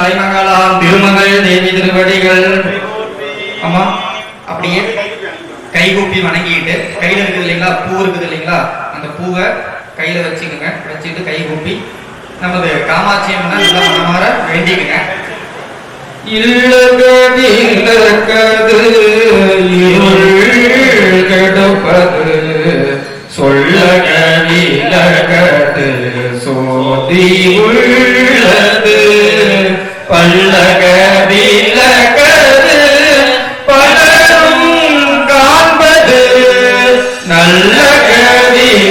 தாய்மங்களாம் திருமகள் தேவி திருவடிகள். ஆமா, அப்படியே கைகூப்பி வணங்கிட்டு கையில இருக்குது இல்லைங்களா, பூ இருக்குது இல்லைங்களா, அந்த பூவை கையில வச்சுக்கோங்க. வச்சுட்டு கைகூப்பி நமது காமாட்சி அம்மனை நல்லா மனமாற வேண்டிக்குங்க. இல்லகது கெடுப்பது சொல்லகவிலகது சோதி உள்ளது பல்லகவிலகது பலரும் காண்பது நல்லகவிலகது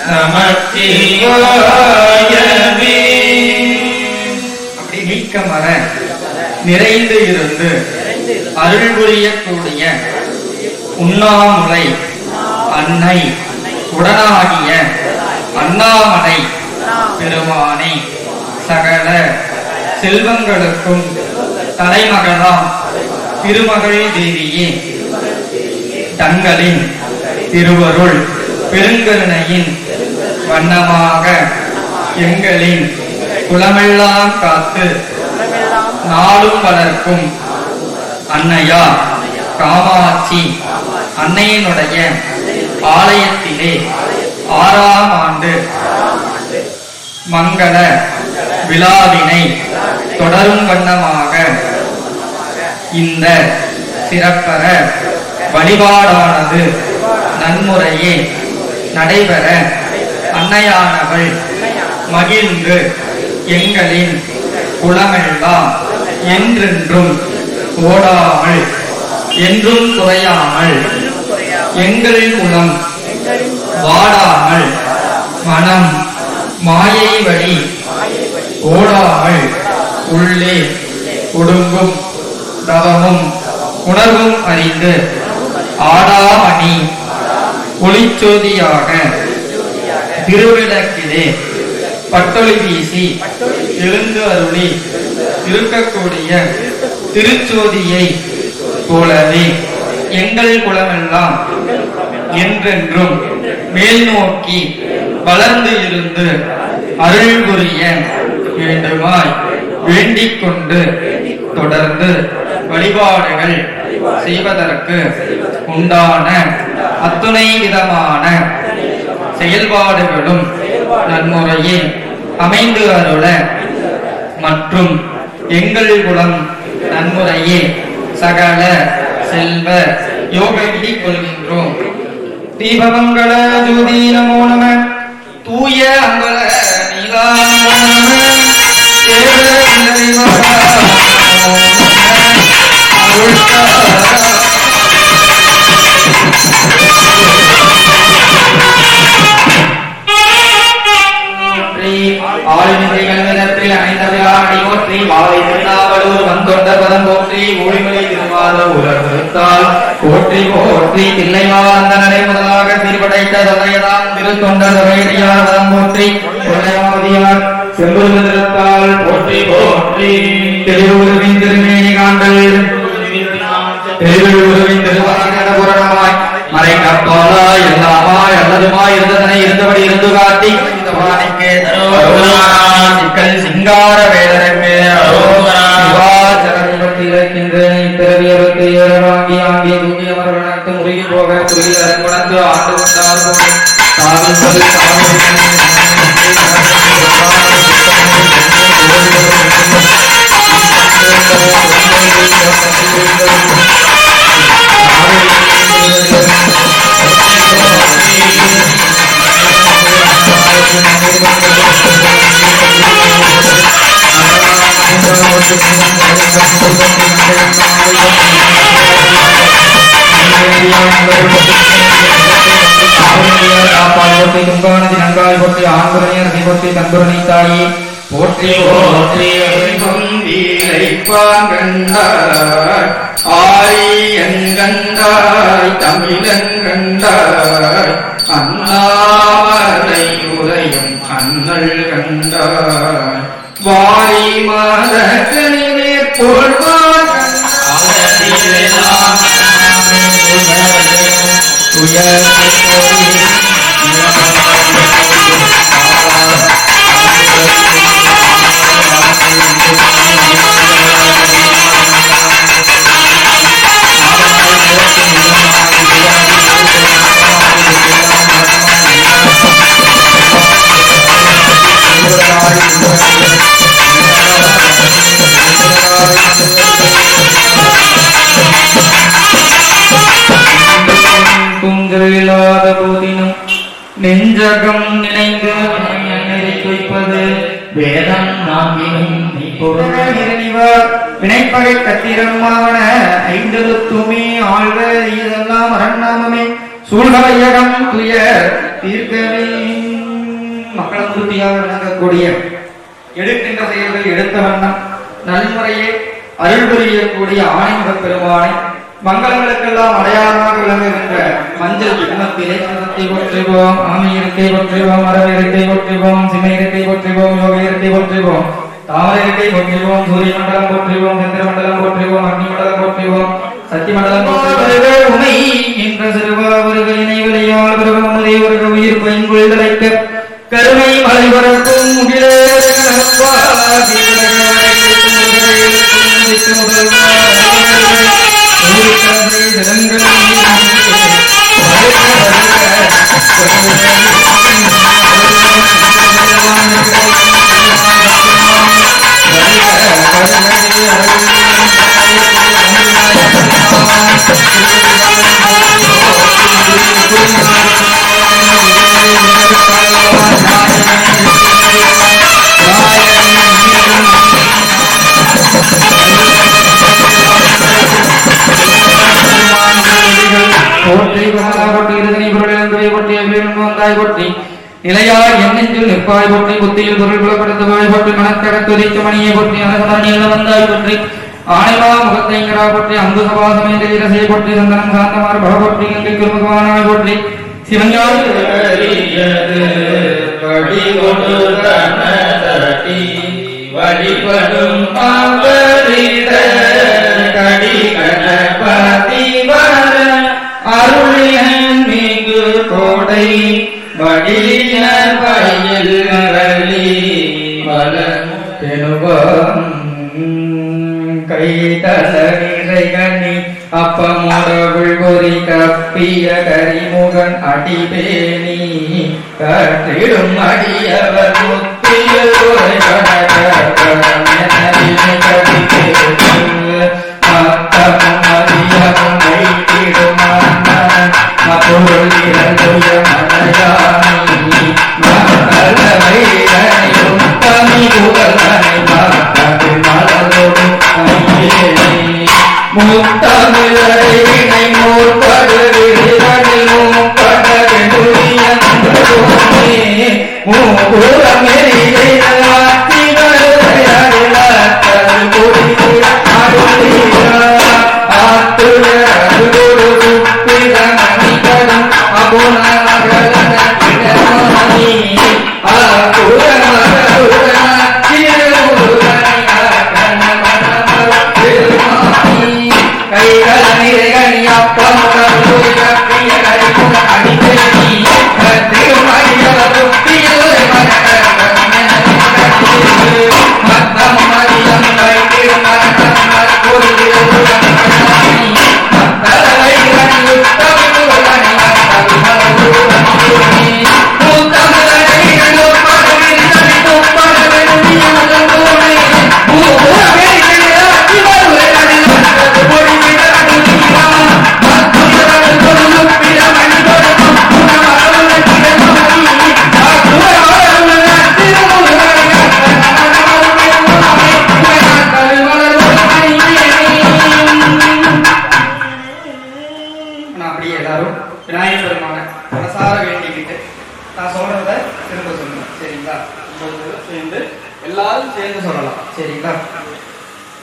நமச்சிவாயவே. அப்படி நீக்கமர நிறைந்து இருந்து அருள் புரியக்கூடிய உண்ணாமுலை அன்னை உடனாகிய அண்ணாமலை பெருமானை சகல செல்வங்களுக்கும் தலைமகளாம் திருமகள் தேவியே தங்களின் திருவருள் பெருங்கருணையின் வண்ணமாக எங்களின் குலமெல்லாம் காத்து நாளும் வளர்க்கும் அன்னையா காமாட்சி அன்னையினுடைய ஆலயத்திலே 6ஆம் ஆண்டு மங்கள விழாவினை தொடரும் வண்ணமாக இந்த சிறப்பற வழிபாடானது நன்முறையே நடைபெற அன்னையானவள் மகிழ்ந்து எங்களின் குலமெல்லாம் என்றென்றும் ஓடாமல் என்றும் குறையாமல் எங்கள் குலம் வாடாமல் மனம் மாயை வழி ஓடாமல் உள்ளே ஒடுங்கும் தவமும் உணர்வும் அறிந்து ஆடாமணி ஒளிச்சோதியாக திருவிளக்கிலே பட்டொளி வீசி எழுந்து அருளி இருக்கக்கூடிய திருச்சோதியை போலவே எங்கள் குலமெல்லாம் என்றென்றும் மேல் நோக்கி வளர்ந்து இருந்து அருள் புரிய வேண்டுமாய் வேண்டிக் கொண்டு தொடர்ந்து வழிபாடுகள் செய்வதற்கு உண்டான அத்துணை விதமான செயல்பாடுகளும் நன்முறையில் அமைந்து அருள மற்றும் எங்கள் குலம் நன்முறையே சகல செல்வ யோகி கொள்கின்றோம். தீபமங்கள ஜோதி நமோ நம தூய அம்பல ஆளுநர்கள் அனைந்தவையாடி போற்றி வாழை திருநாவலூர் வந்தொண்ட பதம் போற்றி ஒளிமலை திருவாத உலகத்தால் போற்றி போற்றி தில்லைவாழ்ந்த நடை முதலாக திருப்படைத்த தொகையதான் திருத்தொண்ட தொகையார் பதம் போற்றி தொகையாவதியார் செம்புரு திருத்தால் போற்றி போற்றி திருவுருவின் திருமேனி காண்டல் திருவுருவின் திருவாரண புரணமாய் மறை கப்பாலாய் எல்லாமாய் அல்லதுமாய் இருந்ததனை இருந்தபடி இருந்து காட்டி சிங்கார வேதனமே வாங்கி ஆங்கிய தூங்கி அமர்வனத்து முருகி போக துருகி அரங்குணத்து ஆண்டு கொண்டார் துங்கானதி நன்காய் போற்றி ஆண்புரணியர் போற்றி தன்புரணி தாயே போற்றி போற்றி கண்டாய் ஆரியங்கண்டாய் தமிழங்கண்டாய் அண்ணாமலை உதயம் அண்ணல் கண்டாய் வாரி மதக்கணிலே போல்வார் துயர் நெஞ்சகம் நினைந்து வைப்பது வேதம் நான்கினும் வினைப்பகை கத்திரமாவன ஐந்தெழுத்துமே ஆழ்வ இதெல்லாம் அரண்நாமமே சூழ்கவையகம் துயர் தீர்க்கவே மக்களும் திருப்தியாக விளங்கக்கூடிய எடுக்கின்ற செயல்கள் எடுத்த வண்ணம் நல்முறையே அருள் புரியக்கூடிய ஆணைமுக பெருமானை மங்களங்களுக்கெல்லாம் அடையாளமாக விளங்குகின்ற மஞ்சள் குணத்திலே சதத்தை போற்றுவோம், ஆமை இருக்கை போற்றுவோம், மரப இருக்கை போற்றுவோம், சிமை இருக்கை போற்றுவோம், யோக இருக்கை போற்றுவோம், தாமரை இருக்கை போற்றுவோம், சூரிய மண்டலம் போற்றுவோம், சந்திர மண்டலம் போற்றுவோம், அக்னி மண்டலம் போற்றுவோம், சக்தி மண்டலம் போற்றுவோம். உமை என்ற சிறுவா வருக இணைவலையால் வருவமுதே வருக உயிர் பைங்குள் தலைக்க கருமை மலை வரக்கும் முகிலே நிலையாய் எண்ணெஞ்சில் நிற்பாய் போற்றி புத்தியில் பொருள் புலப்படுத்துவாய் போற்றி மனக்கடத்துதித்த மணியை போற்றி அனகமணியில் வந்தாய் போற்றி ஆணைவா முகத்தைங்கரா போற்றி அம்பு சபாசமேந்திர இரசை போற்றி சந்தனம் சாந்தமார் பக போற்றி கங்கை குருமுகவானாய் போற்றி சிவஞானி வழிபடும் அருளின் மிகு கோடை வடிய பயில் வலி வளம் கைதல நிறைகனி அப்பமுடவுள் பொறி கப்பிய கரிமுகன் அடிபேணி கற்றிடும் அடியவர் முத்தியில்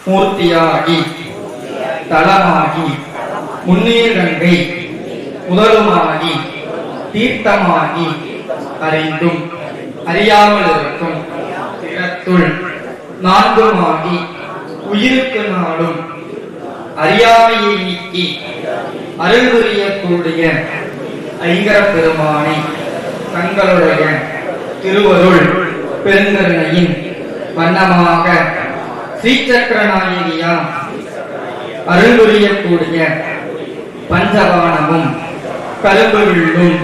மூர்த்தியாகி தலமாகி முன்னீர் கங்கை முதலுமாகி தீர்த்தமாகி அறிந்தும் அறியாமல் இருக்கும் திறத்துள் நான்குமாகி உயிருக்கு நாளும் அறியாமையை நீக்கி அருள் புரியக்கூடிய ஐங்கர பெருமானை தங்களுடைய திருவருள் பெருங்கருணையின் வண்ணமாக ஸ்ரீசக்கரநாயகியாம் அருள் புரியக்கூடிய பஞ்சபானமும் கரும்புவில்லும்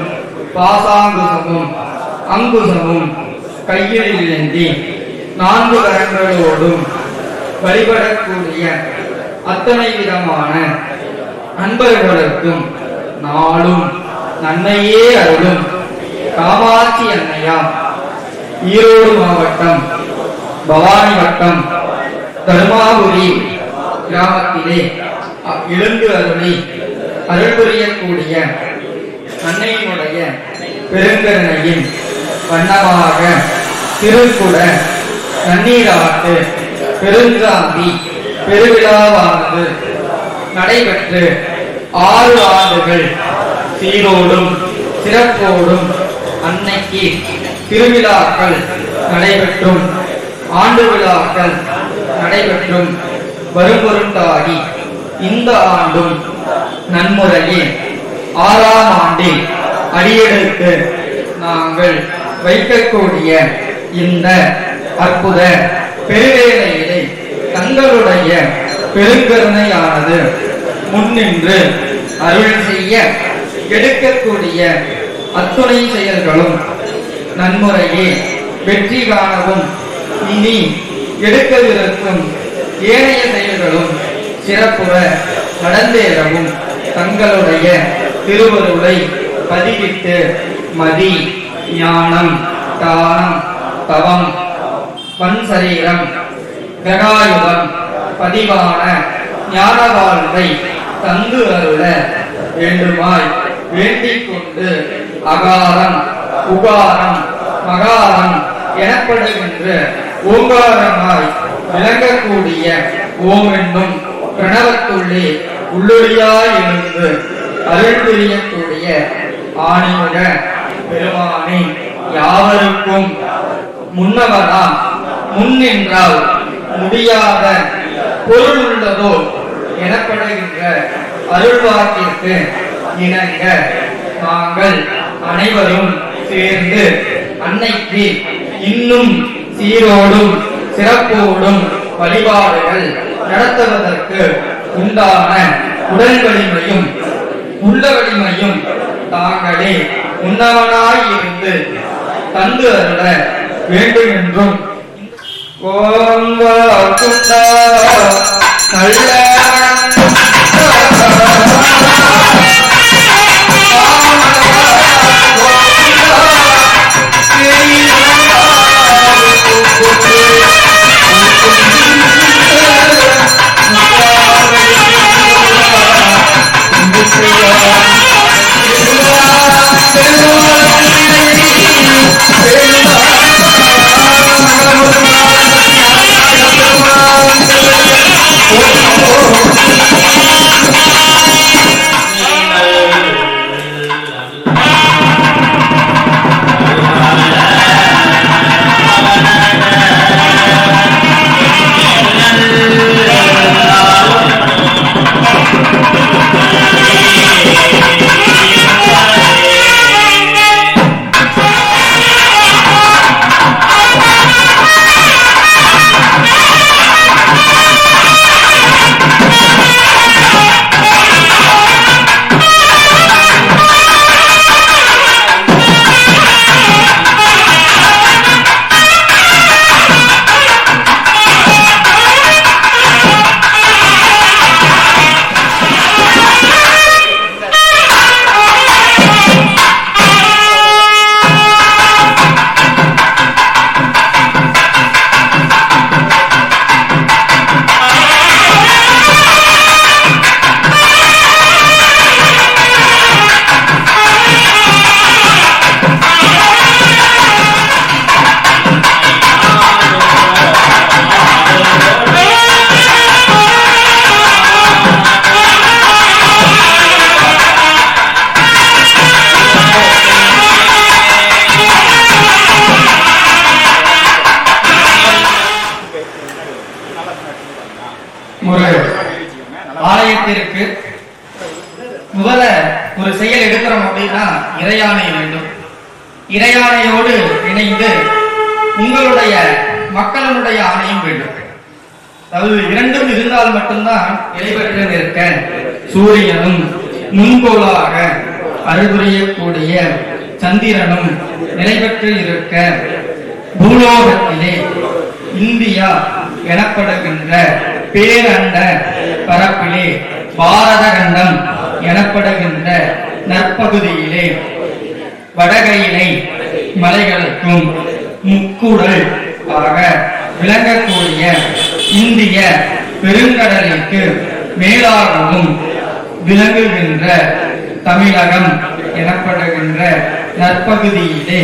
பாசாங்குசமும் அங்குசமும் கையில் ஏந்தி நான்கு கரங்களோடும் வழிபடக்கூடிய அத்தனை விதமான அன்பர்களுக்கும் நாளும் நன்மையே அருளும் காமாட்சி அன்னையாம் ஈரோடு மாவட்டம் பவானி வட்டம் தருமாபுரி கிராமத்திலே எழுந்து அருள் புரியக்கூடிய அன்னையினுடைய பெருங்கருணையின் வண்ணமாக திருக்குட நன்னீராட்டு பெருங்காந்தி பெருவிழாவானது நடைபெற்று 6 ஆண்டுகள் சீரோடும் சிறப்போடும் அன்னைக்கு திருவிழாக்கள் நடைபெற்றும் ஆண்டு விழாக்கள் நடைபெற்றும் வரும்பொருட்டாகி இந்த ஆண்டும் நன்முறையே 6ஆம் ஆண்டில் அடியெடுத்து நாங்கள் வைக்கக்கூடிய இந்த அற்புத பெருவேளையிலே தங்களுடைய பெருங்கருணையானது முன்னின்று அருள் செய்ய எடுக்கக்கூடிய அத்துணை செயல்களும் நன்முறையே வெற்றி காணவும் இனி எடுக்கவிருக்கும் ஏனைய செயல்களும் சிறப்புற நடந்தேறவும் தங்களுடைய திருவருளை பதிவிட்டு மதி ஞானம் தானம் தவம் வன்சரீரம் கராயுதம் பதிவான ஞான வாழ்வை தந்து அருள வேண்டுமாய் வேண்டிக் கொண்டு அகாரம் உகாரம் மகாரம் எனப்படுகின்ற ஓங்காரமாய் விளங்கக்கூடிய ஓம் என்னும் பிரணவத்துள்ளே உள்ளொளியாய் இருந்து அருள் புரியக்கூடிய ஆணிமுக பெருமானை யாவருக்கும் முன்னவராம் முன்னின்றால் முடியாத பொருள் உள்ளதோ எனப்படுகின்ற அருள்வாக்கிற்கு இணங்க நாங்கள் அனைவரும் சேர்ந்து அன்னைக்கு இன்னும் சீரோடும் சிறப்போடும் வழிபாடுகள் நடத்துவதற்கு உண்டான உடல் வலிமையும் உள்ள வலிமையும் தாங்களே உன்னவனாய் இருந்து தந்து அருள வேண்டும் என்றும் நல்ல ஆலயத்திற்கு முதல்ல ஒரு செயல் எடுக்கிறோம் அப்படின்னா இறையாணை வேண்டும். இறையாணையோடு இணைந்து உங்களுடைய மக்களுடைய ஆணையும் வேண்டும். அதாவது இரண்டும் இருந்தால் மட்டும்தான் நிலைபெற்று நிற்க சூரியனும் முன்கோளாக அருள்புரியக்கூடிய சந்திரனும் நிலைபெற்று இருக்க பூலோகத்திலே இந்தியா எனப்படுகின்ற பேரண்ட பரப்பிலே பாரத கண்டம் எனப்படுகின்ற நற்பகுதியிலே வடகையிலை மலைகளுக்கும் முக்கூடல் ஆக விளங்கக்கூடிய இந்திய பெருங்கடலிற்கு மேலாகவும் விளங்குகின்ற தமிழகம் எனப்படுகின்ற நற்பகுதியிலே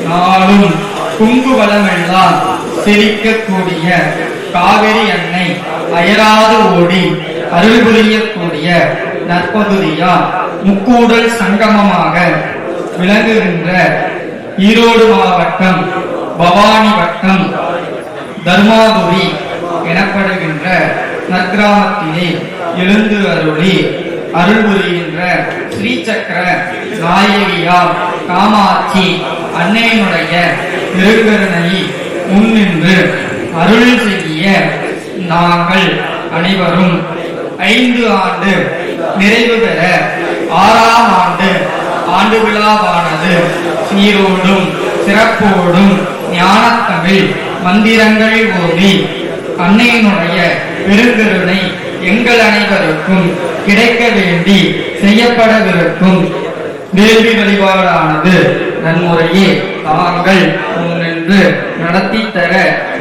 நாளும் குங்குவலமெல்லாம் செழிக்கக்கூடிய காவிரி அன்னை அயராது ஓடி அருள் புரியக்கூடிய நற்பகுதியா முக்கூடல் சங்கமமாக விளங்குகின்ற ஈரோடு மாவட்டம் பவானி வட்டம் தர்மாபுரி எனப்படுகின்ற நற்கிராமத்திலே எழுந்து அருளி அருள் புரிகின்ற ஸ்ரீசக்கர நாயகியா காமாட்சி அன்னையினுடைய பெருங்கருணை முன்னின்று அருள் செய்ய நாங்கள் அனைவரும் 5 ஆண்டு நிறைவு பெற 6ஆம் ஆண்டு விழாவானது சீரோடும் சிறப்போடும் ஞானத்தமிழ் மந்திரங்கள் ஓதி அன்னையினுடைய பெருங்கருணை எங்கள் அனைவருக்கும் கிடைக்க வேண்டி செய்யப்படவிருக்கும் வேள்வி வழிபாடானது நன்முறையே தாங்கள் முன்னின்று நடத்தி தர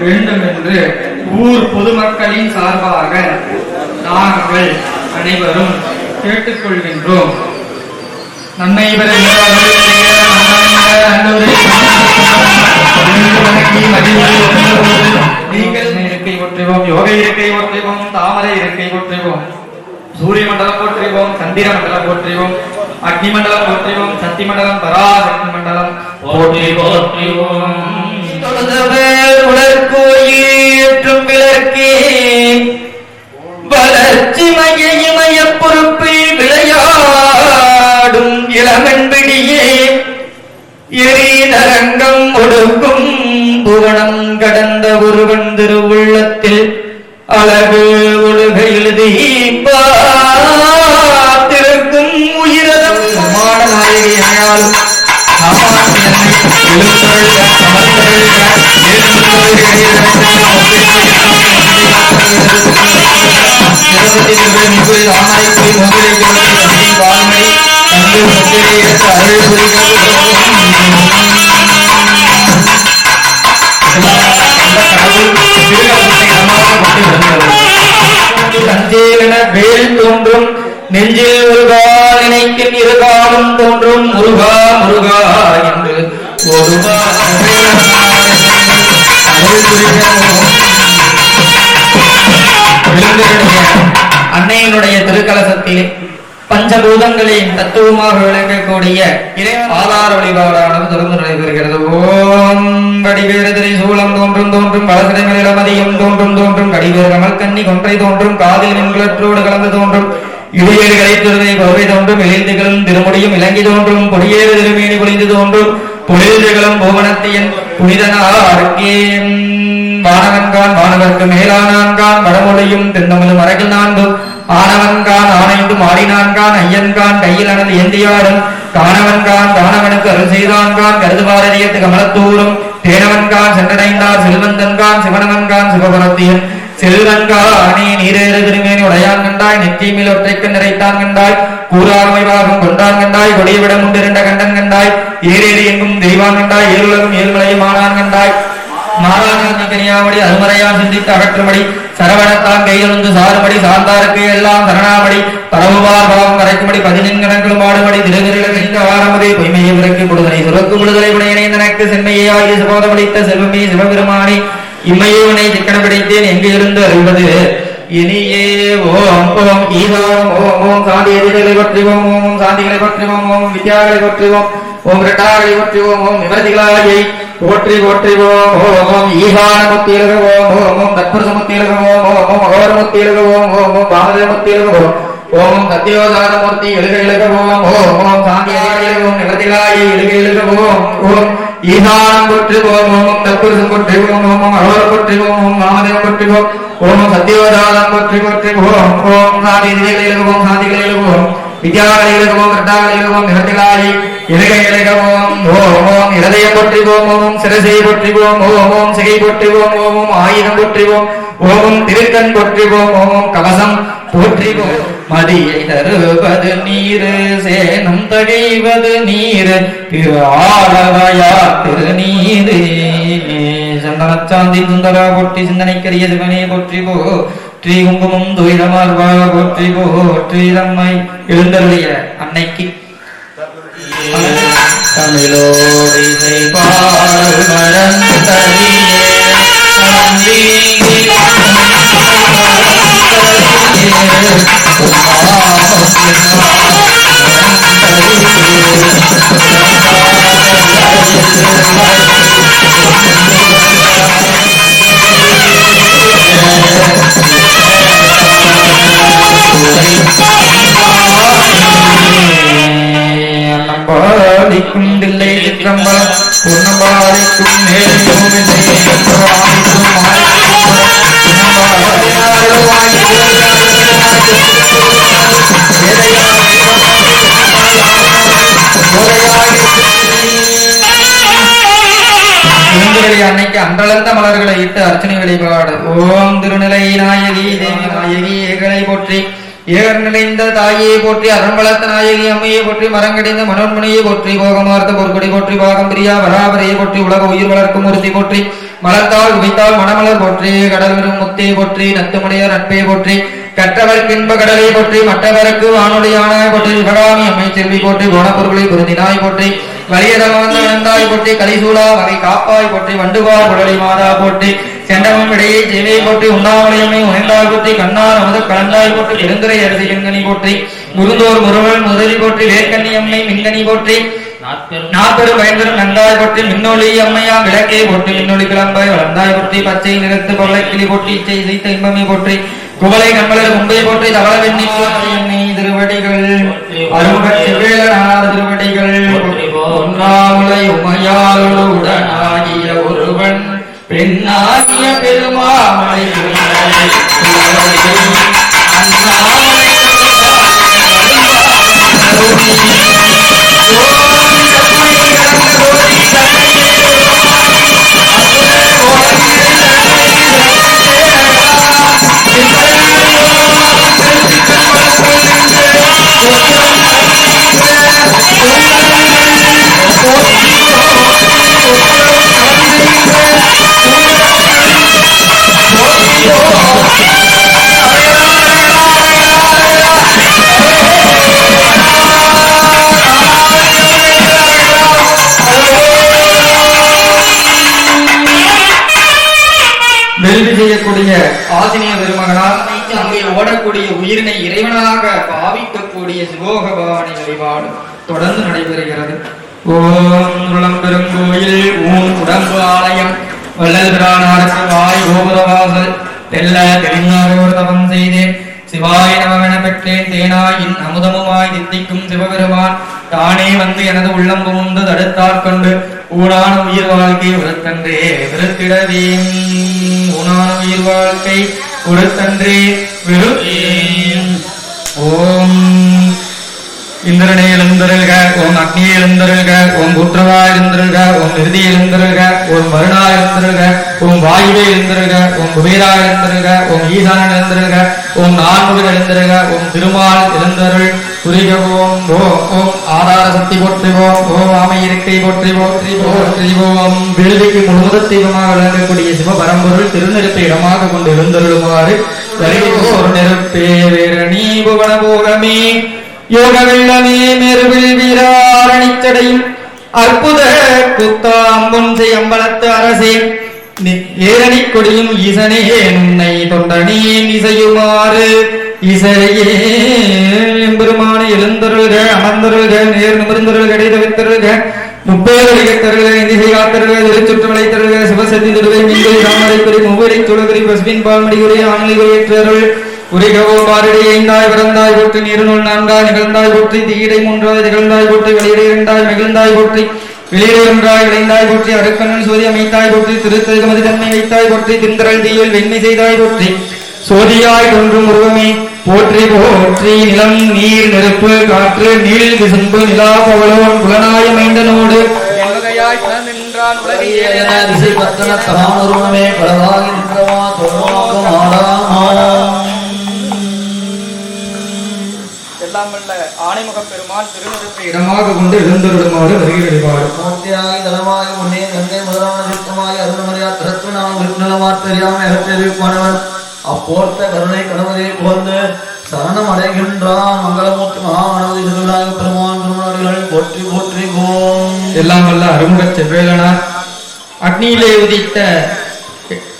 வேண்டும் என்று ஊர் பொதுமக்களின் சார்பாக நாங்கள் அனைவரும் கேட்டுக்கொள்கின்றோம். நன்மை பெற நீங்கள் இருக்கை ஒற்றுவோம், யோக இருக்கை ஒற்றுவோம், தாமரை இருக்கை ஒற்றுவோம், சூரிய மண்டலம் போற்றுவோம், சந்திர மண்டலம் போற்றுவோம், அக்னி மண்டலம் போற்றுவோம், சக்தி மண்டலம், பராசக்தி மண்டலம் போற்றி போற்றுவோம். உலர்கோயிற்றும் விளக்கே வளர்ச்சி மைய பொறுப்பில் விளையாடும் இளமென்பிடியே எரிநரங்கம் ஒடுக்கும் புவனம் கடந்த ஒருவன் திருவுள்ளத்தில் அழகு ஒழுக எழுதி பார்த்திருக்கும் உயிரதம் சமான நாயகியாலும் வேல் தோன்றும் நெஞ்சில் முருகா நினைக்கும் இருகாலும் தோன்றும் முருகா முருகா என்று அன்னையினுடைய திருக்கலசத்தில் பஞ்சபூதங்களின் தத்துவமாக விளங்கக்கூடிய ஆதார வழிபாடானது தொடர்ந்து நடைபெறுகிறது. ஓம் கடிவேறு சூலம் தோன்றும் தோன்றும் வளசடைமதியும் தோன்றும் தோன்றும் கடிவேறு கமல்கண்ணி கொன்றை தோன்றும் காதில் மின்குலற்றோடு கலந்து தோன்றும் இடையேறு கலைத்துறை பகுவை தோன்றும் எழுந்துகளும் திருமுடியும் இலங்கி தோன்றும் பொடியேறு திருமேனி பொழிந்து தோன்றும் பொழில்களும் புவனத்தியன் புனிதனார்க்கே வானவன்கான் வானவர்க்கு மேலானான்கான் வடமொழியும் தென்னமலும் மரகில் நான்கும் ஆனவன்கான் ஆணைந்தும் ஆடினான்கான் ஐயன்கான் கையில் அனது ஏந்தியாரும் காணவன்கான் தானவனுக்கு அருள் செய்தான்கான் கருதுபாரதியத்து கமலத்தூரும் தேனவன்கான் சென்றடைந்தார் செல்வந்தன்கான் சிவனவன்கான் சிவபுரத்தியன் செல்வன்கானே நீரேறு திருமேனி உடையான் கண்டாய் நெற்றிமில் ஒற்றைக்கு நிறைத்தான் கண்டாய் கூறாமை பாகம் கொண்டான் கண்டாய் கொடியவிடம் உண்டிருண்ட கண்டன் கண்டாய் ஏறேறி எங்கும் தெய்வான் கண்டாய் ஏழுலகம் ஏழுமலையும் ஆனான் கண்டாய் மாறான கனியாமடி அருமறையான் சிந்தித்து அகற்றுமடி சரவணத்தான் கையிலிருந்து சாறுபடி சார்ந்தாருக்கு எல்லாம் சரணாமடி பரவுவார் பாவம் கரைக்கும்படி 15 கணக்கிலும் ஆடுபடி திருநெறிகள் கணிந்த வாரமதை பொய்மையை விளக்கி முடுதலை சுரக்கு விடுதலை உடையனை தனக்கு சென்மையை ஆகிய சுபோதமளித்த செல்வமே சிவபெருமானே இம்மையே உன்னை சிக்கன பிடித்தேன் எங்கு இருந்து அறிவது இனியே ஓம் ஓம் ஈசானம் ஓம் ஓம் சாந்தி எதிர்களை பற்றிவோம் ஓம் சாந்திகளை பற்றிவோம் ஓம் வித்யாகளை பற்றிவோம் ஓம் இரட்டாகளை பற்றிவோம் ஓம் நிவர்த்திகளாயை போற்றி போற்றிவோம் ஓம் ஓம் ஈசானமுத்தியலகவோம் ஓம் ஓம் தத்புருஷமுத்தியலகவோம் ஓம் ஓம் அகோரமுத்தியலகவோம் ஓம் ஓம் பாமதேமுத்தியலகவோம் ஓம் சத்யோதானமூர்த்தி எழுக எழுகவோம் ஓம் ஓம் சாந்தி எழுகவும் நிவர்த்திகளாயை எழுக எழுகவோம் ஓம் ஈசானம் போற்றுவோம் ஓம் தத்புருஷம் போற்றுவோம் ஓம் அகோர போற்றுவோம் ஓம் பாமதேவம் போற்றுவோம் ஓம் சத்யோதானம் போற்றி போற்றுவோம் ஓம் சாந்தி எழுகவும் சாந்திகள் எழுகவும் வித்யாகளை எழுகவும் இரட்டாகளை எழுகவும் நிவர்த்திகளாயை இலகை இலகவும் ஓம் ஓம் இருதய போற்றிவோம் ஓம் சிரசை போற்றிவோம் ஓம் ஓம் சிகை போற்றிவோம் ஓம் ஆயுதம் போற்றிவோம் ஓம் திருக்கண் போற்றிவோம் ஓம் கவசம் போற்றிவோம் மதியை தருவது நீரு சேனம் தகைவது நீரு திரு ஆளவையா திருநீரு சந்தனச்சாந்தி சுந்தரா போற்றி சிந்தனைக்கரிய சிவனே போற்றி போற்றி குங்குமம் துயிரமார்வா போற்றி போற்றி நம்மை எழுந்தருடைய அன்னைக்கு தமிழோடு இசை பாடல் மறந்தறியே பாடிக்குண்டில்லை சிற்றம்பலம் பொன்னபாடிக்கும் அன்னைக்கு அன்றளந்த மலர்களை இட்டு அர்ச்சனை வழிபாடு. ஓம் திருநிலை நாயகி தேவி நாயகி ஏகலை போற்றி ஏகர் நிலைந்த தாயை போற்றி அரண்வளர்த்த நாயகி அம்மையை போற்றி மரங்கடைந்த மனோன்மணியை போற்றி போகமார்த்த பொற்கொடி போற்றி பாகம் பிரியா வராபரையை போற்றி உலக உயிர் வளர்க்கும் மூர்த்தி போற்றி மலர்த்தால் உவைத்தால் மணமலர் போற்றி கடல் வரும் முத்தே போற்றி நத்துமடையார் நட்பை போற்றி கற்றவர்க்கு இன்ப கடலை போற்றி மற்றவருக்கு வானொலியான போற்றி சிவகாமி அம்மை செல்வி போற்றி கோணப்பொருளை பொருந்தினாய் போற்றி வலியதவந்த வந்தாய் போற்றி கலிசூலா வகை காப்பாய் போற்றி வண்டுவார் உடலை மாதா போற்றி செண்டவம் இடையே ஜெவை போற்றி உண்ணாமலையம்மை உணைந்தாய் போற்றி கண்ணார் அமுத கலந்தாய் போற்றி பெருந்துரை அரிசி பெண்கனி போற்றி முருந்தோர் முருவல் முதலி போற்றி வேர்க்கண்ணி அம்மை மின்கனி போற்றி நாற்பெரும் பயன்பெரும் நந்தாய் போற்றி மின்னொளி அம்மையா விளக்கே போற்றி மின்னொளி கிளம்பாய் வளர்ந்தாய் போற்றி பச்சை நிறத்து பொருளை கிளி போற்றி இச்சை இசைத்த இன்பமே போற்றி குவளை கண்மலர் மும்பை போற்றி தவள வெண்ணி திருவடிகள் அரும்பேலனார் திருவடிகள் ஒன்றாமுலை உமையாளோடு உடனாகிய ஒருவன் பெண்ணாகிய பெருமாமலை வேள்வி செய்யக்கூடிய ஆசினிய பெருமகனார் அங்கே ஓடக்கூடிய உயிரினை இறைவனாக பாவிக்கக்கூடிய சிவோக பவானி வழிபாடு தொடர்ந்து நடைபெறுகிறது. ஓம் பெருங்கோயில் ஊன் உடம்பு ஆலயம் வள்ளல் பிரானாருக்கு வாய் கோபுரவாசல் தெல்ல தெளிஞாரோர் தவம் செய்தேன் சிவாய நமவென பெற்றேன் தேனாயின் அமுதமுமாய் தித்திக்கும் சிவபெருமான் தானே வந்து எனது உள்ளம் புகுந்து தடுத்தாற் கொண்டு ஊனான உயிர் வாழ்க்கை உறுத்தன்றே விருத்திடவே ஊனான உயிர் வாழ்க்கை உறுத்தன்றே விருத்தேன். ஓம் இந்திரனே எழுந்தருள்க, ஓம் அக்னியே எழுந்தருள்க, ஓம் புற்றவா எழுந்தருள்க, ஓம் நிருதி எழுந்தருள்க, ஓம் வருணா எழுந்தருள்க, ஓம் வாயுவே எழுந்தருள்க, ஓம் குபேரா எழுந்தருள்க, ஓம் ஈசானன் எழுந்தருள்க, ஓம் நான்முகன் எழுந்தருள்க, ஓம் திருமால் எழுந்தருள் புரிகவும். ஓம் ஆதார சக்தி போற்றுவோம், ஓம் ஆமை இருக்கை போற்றி போற்றி போற்றிவோம். வேள்விக்கு முழுமுதத் தெய்வமாக விளங்கக்கூடிய சிவபரம்பொருள் திருநெருப்பை இடமாக கொண்டு எழுந்தருளுமாறு ஒரு நெருப்பே வேற நீ புவன போகமே யோக வெள்ளமே மேருவில் வீராரணிச்சடையும் அற்புத குத்தாம்பொன்சை அம்பலத்து அரசே ஏரணி கொடியும் ஈசனே உன்னை தொண்டனே இசையுமாறு இசையே எம்பெருமான எழுந்தருள்க அமர்ந்தருள்க நேர் நிமிர்ந்தருள்க இடைதவித்தருள்க முப்பேரளிகத்தருள்க இந்திசை காத்தருள்க திருச்சுற்றமலை தருள்க சிவசதி திருவை மீன்கள் தாமரை குறி மூவரை துளகரி பசுவின் பால்மடியுடைய ஆண்மைகள் உரிகவோ பாரடி ஐந்தாய் பிறந்தாய் போற்றி நீருநூல் நான்காய் நிகழ்ந்தாய் போற்றி தீடை மூன்றாய் திகழ்ந்தாய் போற்றி வெளியிடை இரண்டாய் மகிழ்ந்தாய் போற்றி வெளியிடை ஒன்றாய் விளைந்தாய் போற்றி அடுக்கண்ணன் சோதி அமைத்தாய் போற்றி திருத்தகுமதி தன்மை வைத்தாய் போற்றி திந்தரல் தீயில் வெண்மை செய்தாய் போற்றி சோதியாய் தோன்றும் உருவமே போற்றி போற்றி. நிலம் நீர் நெருப்பு காற்று நீள் விசும்பு நிலா பவளோன் புலனாய மைந்தனோடு திசை பத்தன தமானே பலவாகி நின்றவா தோமாகம் ஆடா எல்லாம் வல்ல ஆணைமுக பெருமான் திருநெருப்பை இடமாக கொண்டு எழுந்தருளுமாறு வருகை வழிபாடு. மூர்த்தியாகி தலமாகி முன்னே கங்கை முதலான தீர்த்தமாகி அருள்மறையா திறத்து நாம் விருந்தளமார் தெரியாமல் அகற்றறிவிப்பானவன் அப்போர்த்த கருணை கணவதியை புகழ்ந்து சரணம் அடைகின்றான். மங்களமூர்த்தி மகாகணபதி திருவிழாக பெருமான் திருநாடுகளை போற்றி போற்றி போம். எல்லாம் வல்ல அருமுக செவ்வேலனார் அக்னியிலே உதித்த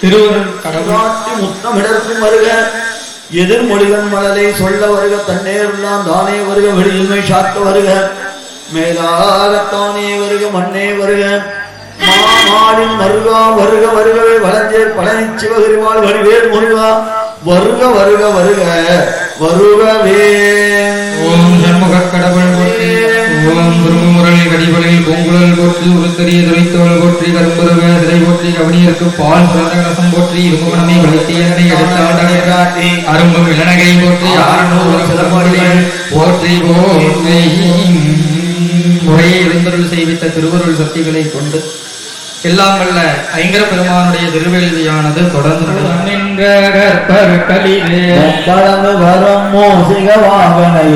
திருவருள் கடவுளாட்டி முத்தமிடற்கும் வருக எதிர்மொழிகள் மலரை சொல்ல வருக தன்னேருள்ளான் தானே வருக வெளியின்மை சாத்த வருக மேலாகத்தானே வருக மண்ணே வருக மாமாடின் மருகா வருக வருகவே வளஞ்சேர் பழனி சிவகிரிவாள் வடிவேல் முருகா வருக வருக வருக வருகவே. ஓம் சண்முக கடவுள் போற்றி. ஓம் குருமுரளி கடிவளையில் பொங்குழல் போற்றி. உருத்தரிய துளைத்தோள் போற்றி. கரும்புருக திரை போற்றி. கவனியருக்கு பால் சுரந்த கலசம் போற்றி. இருமுகனமே வளைத்தியனை எடுத்தாண்டனை காட்டி அரும்பும் இளநகை போற்றி. ஆரணூர் சிலம்படிகள் போற்றி போற்றி. முறையை எழுந்தருள் செய்வித்த திருவருள் சக்திகளை கொண்டு எல்லாம் வல்ல ஐங்கர பெருமானுடைய திருவேள்வியானது தொடர்ந்து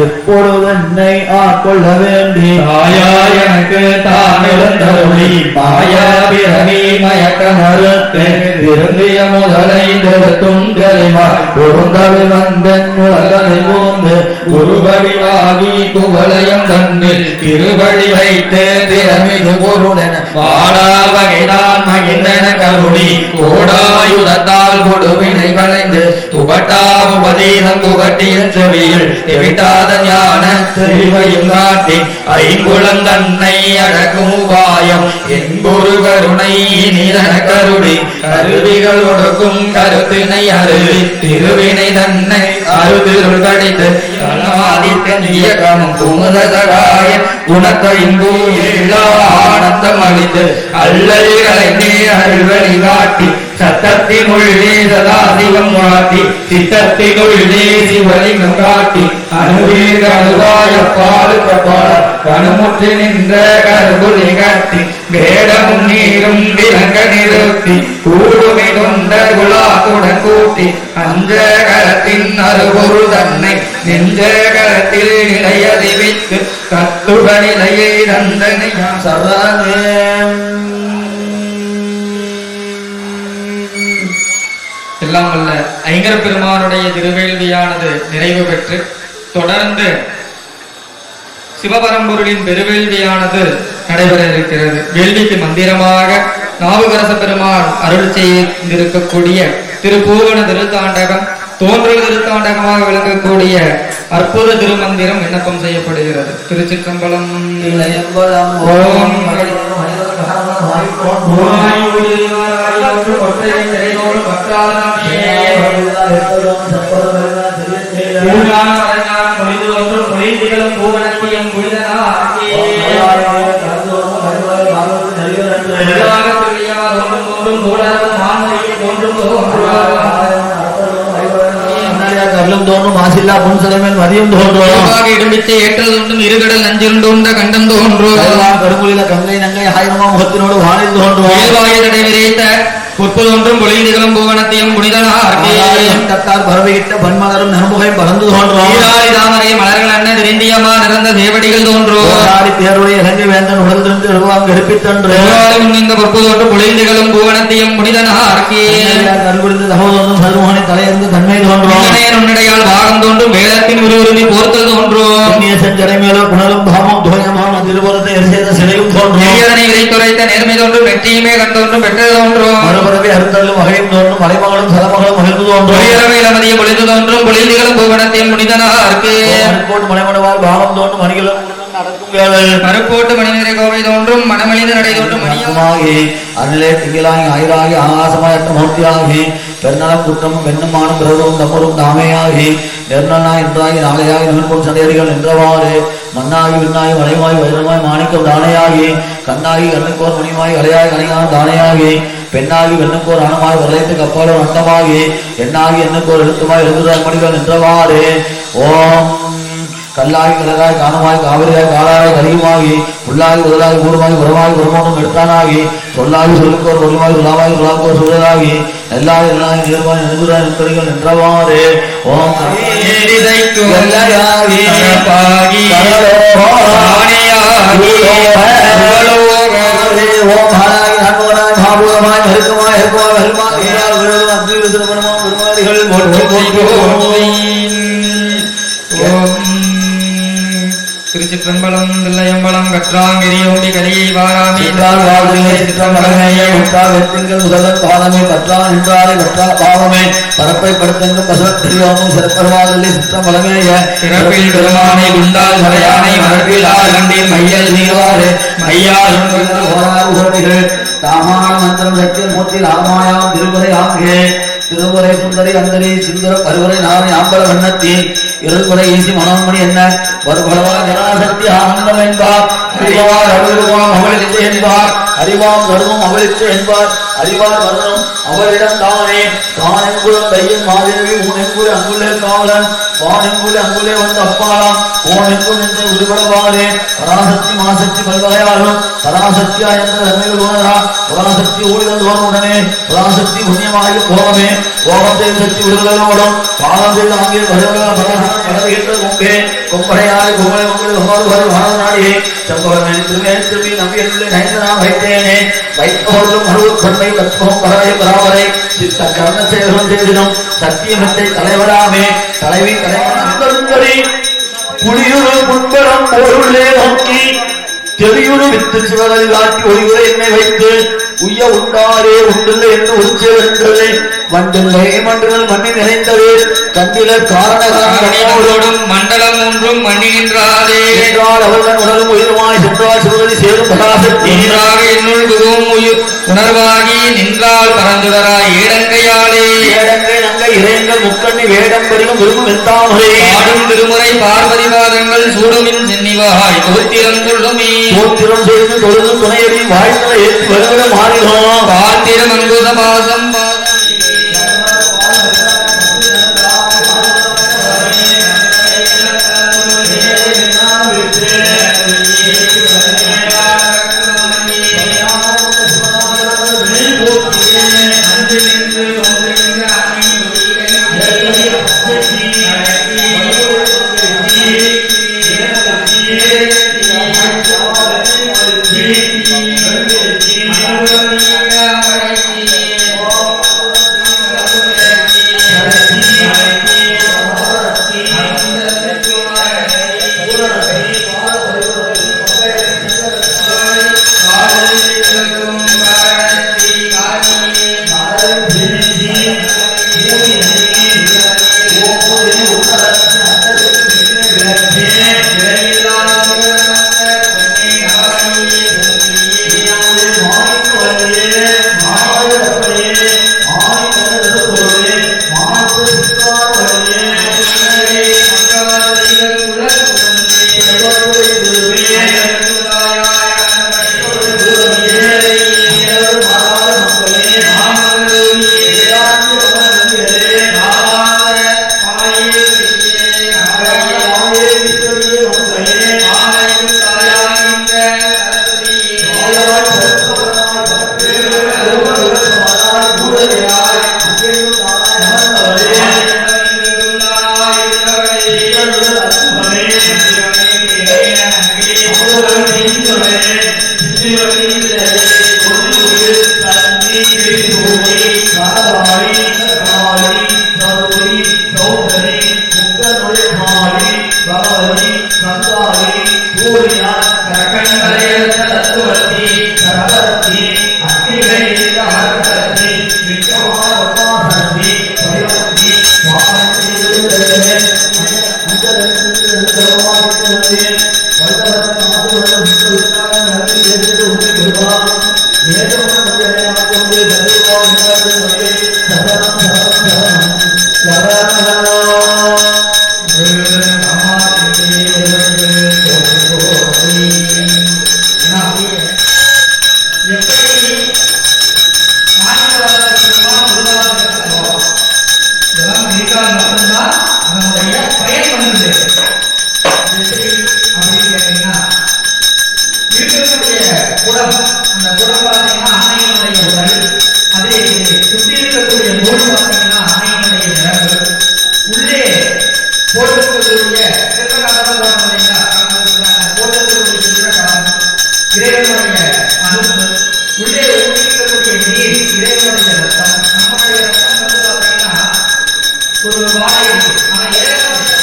எப்பொழுதென்னை ஆட்கொள்ள வேண்டி தாயா எனக்கு தான் எழுந்தருளி மாயா பிறவி மயக்க மறுத்து விரும்பிய முதலை நிறுத்தும் தெளிவாய் பொருந்தவி வந்தன் உலகனை பூந்து குருவடிவாகி குவலயம் தன்னில் திருவடி வைத்து திறமிகு பொருளென வாழா வகைதான் மகிழ்ந்தன கருணி கோடாயுதத்தால் கொடுவினை களைந்து உபட்டாபதீதம் புகட்டிய செவியில் எவிட்டாத ஞான தெரிவையும் காட்டி ஐங்குளந்தன்னை அடக்கும் உபாயம் என்பொரு கருணை நிதன கருணி கருவிகள் ஒடுக்கும் கருத்தினை அருவி திருவினை தன்னை அருதிருள் கடித்து இயக்கமும் குமுதகாய குணத்தைந்து ஆனந்தம் அளித்து அல்லல்களை அருள்வழி காட்டி சத்தத்தினுள்ளே சதாசிவம் காட்டி சித்தத்தினுள்ளே சிவலிங்கம் காட்டி அணுவீர் அணுவாய பாலுக்கப்பால கணுமுற்றி நின்ற கருகுலி காட்டி வேடமும் நீரும் விலங்க நிறுத்தி கூடுமை கொண்ட குலாத்துடன் கூட்டி அஞ்ச கரத்தின் அருபொருள் தன்னை நெஞ்ச கரத்தில் நிலையறிவித்து தத்துவ நிலையை தந்தனை சரணே. எல்லாம் வல்ல ஐங்கர பெருமானுடைய திருவேள்வியானது நிறைவு பெற்று தொடர்ந்து சிவபரம்பொருளின் பெருவேள்வியானது நடைபெற இருக்கிறது. வேள்விக்கு மந்திரமாக நாவுக்கரச பெருமான் அருள் செய்திருக்கக்கூடிய திருப்பூவன திருத்தாண்டகம் தோன்றல் திருத்தாண்டகமாக விளங்கக்கூடிய அற்புத திருமந்திரம் விண்ணப்பம் செய்யப்படுகிறது. திருச்சிற்றம்பலம். ஓம் தோன்றும் மாசில்லா புன்சலைமேல் மதியம் தோன்றும் இடும்பிச்சை ஏற்றதுண்டும் இருகடல் நஞ்சிருந்த கண்டம் தோன்றும் கருங்குலில கங்கை நங்கை ஆயிரமா முகத்தினோடு வானில் தோன்றும் தடை விரைத்த பொற்பதொன்றும் பொழிந்திகளும் பூவனத்தையும் புனிதனார் பறவையிட்ட பன்மலரும் நறுமுகை பறந்து தோன்றும் தாமரை மலர்கள் அண்ண திருந்தியமா நிறந்த தேவடிகள் தோன்றும் பேருடைய இலங்கை வேந்தன் உடலிருந்து எழுவாங்க எடுப்பித்தன்று இந்த பொற்பதொன்றும் பொழிந்திகளும் பூவனத்தையும் புனிதனார் கருகுலிந்து தகவதொன்றும் சதுமுகனை தலையிருந்து தன்மை தோன்றும் உன்னிடையால் பாகம் தோன்றும் வேதத்தின் உருவுறுதி போர்த்தல் தோன்றும் செஞ்சடை மேலோ புனரும் பாவம் துவயமான திருபுரத்தை எரிசெய்த சிலையும் தோன்றும் விரைத்துரைத்த நேர்மை தோன்றும் வெற்றியுமே கண்டோன்றும் பெற்றது தோன்றும் மறுபறவை அருந்தலும் வகையும் தோன்றும் மலைமகளும் சலமகளும் மகிழ்ந்து தோன்றும் பொழிந்து தோன்றும் பொழிந்துகளும் புவனத்தையும் புனிதனார்க்கு மலைமணவால் பாவம் தோன்றும் மணிகளும் மறுப்போட்டு மணிநிறை கோவை தோன்றும் மனமழிந்து நடை தோன்றும் மணியமாகி அருளே திங்களாகி ஆயிராகி ஆகாசமாயற்ற மூர்த்தியாகி பெருநலம் குற்றமும் பெண்ணுமானும் பிறரும் தம்மரும் தாமையாகி நெருநாய் என்றாகி நாகையாகி நிமிர்பொன் சடையடிகள் நின்றவாறு மண்ணாகி விண்ணாகி மலைமாய் வைரமாய் மாணிக்கம் தானையாகி கண்ணாகி கண்ணுக்கோர் மணிமாய் கலையாய் கனியான தானையாகி பெண்ணாகி வெண்ணுக்கோர் அணமாய் வரலைத்துக்கு அப்பாலும் அண்டமாகி எண்ணாகி எண்ணுக்கோர் எழுத்துமாய் எழுதுறாய் மணிகள் நின்றவாறு ஓம் கல்லாகி கலராய் காணமாய் காவிரியாய் காலாய் கலியுமாகி உள்ளாகி உதலாகி ஊருமாய் உரமாய் உரமோனும் எடுத்தானாகி சொல்லாகி சொல்லுக்கோர் ஒளிமாய் உலாமாய் உலாக்கோர் சூழலாகி எல்லா எல்லாம் நிர்வாணி நின்றுகிறார் நின்றீர்கள் நின்றவாறு ஓம் திருச்சிற்றம்பலம் தில்லையம்பலம் கற்றாங்கிரியோடி கலியை வாராமி முதல்வன் பாதமே கற்றா நின்றாலே கற்றா பாவமே பரப்பை படுத்தென்று பசுவத்திரியோமும் சிறப்பருவாதில்லை சிற்றம்பலமேய சிறப்பில் பெருமானை குண்டால் மலையானை மரபில் ஆகண்டில் மையல் நீவாறு மையால் தாமான மந்திரம் சக்தியில் மூர்த்தி ராமாயாம் திருமுறை ஆங்கே திருமுறை சுந்தரி அந்தரி சுந்தர பருவரை நாரை ஆம்பல வண்ணத்தி இருமுறை ஈசி மனோன்மணி என்ன வருபலவா ஜனாசக்தி ஆனந்தம் என்பார் அறிவார் அருள்வாம் அவளித்து என்பார் அறிவாம் தர்மம் அவளித்து என்பார் அறிவார் வர்ணம் அவளிடம் தானே தானெங்குலம் கையும் மாதேவி ஊனெங்குல அங்குலே காவலன் வானெங்குல அங்குலே வந்து அப்பாலாம் ஓனெங்கும் என்று உருவடவாரே பராசக்தி மாசக்தி பல்வகையாலும் பராசக்தியா என்ற தன்மையில் உணரா பராசக்தி ஊழிகள் உடனே பராசக்தி புண்ணியமாகி போகமே கோபம் செய்த சக்தி உருளோடும் பாலம் செய்த அங்கே பரவுகின்ற கொம்பே கொம்படையாறு குமலை கொம்பது ஒவ்வொரு வரை நாடியே செம்பவன் திரும்பி நம்பியுள்ள நைந்து நான் வைத்தேனே வைத்தவர்களும் அருள் கொண்டை தத்துவம் பரவை பராவரை சித்த கர்ண சேகம் செய்திடும் சத்தியமத்தை தலைவராமே தலைவி தலைவரி புலியுறு முன்பரம் பொருளே நோக்கி தெளியுறு வித்து சிவகதி காட்டி ஒளிவுரை என்னை வைத்து உய்ய உண்டாரே உண்டில்லை என்று உச்சேவென்றே வண்டில்லை மண்டலம் மண்ணி நிறைந்தது கண்டிலர் காரணோடும் மண்டலம் ஒன்றும் மண்ணி நின்றாரே என்றால் அவர்கள் உணரும் உயிருமாய் சென்றால் சிவகதி சேரும் பராசக்தி என்னுள் குருவும் உணர்வாகி நின்றால் பரந்துடராய் ஏடங்கையாளே ஏடங்கை நங்கை இறையங்கள் முக்கண்ணி வேடம் பெருகும் விரும்பும் எந்தாமரை பாடும் திருமுறை பார்வதி பாதங்கள் சூடுமின் சென்னிவாய் தோத்திரம் கொள்ளுமே தோத்திரம் செய்து தொழுது துணையடி வாழ்த்தலை ஏற்றி வருகிற மாறினோம் பாத்திரம் அங்குத பாசம் குடம், அந்த குடம் பார்த்தீங்கன்னா அன்னையினுடைய உடல், அதை சுற்றி இருக்கக்கூடிய இறைவனுடைய ரத்தம். நம்மளுடைய ரத்தம் வந்து பார்த்தீங்கன்னா ஒரு வாடை இருக்கு. ஆனா இறைவனுடைய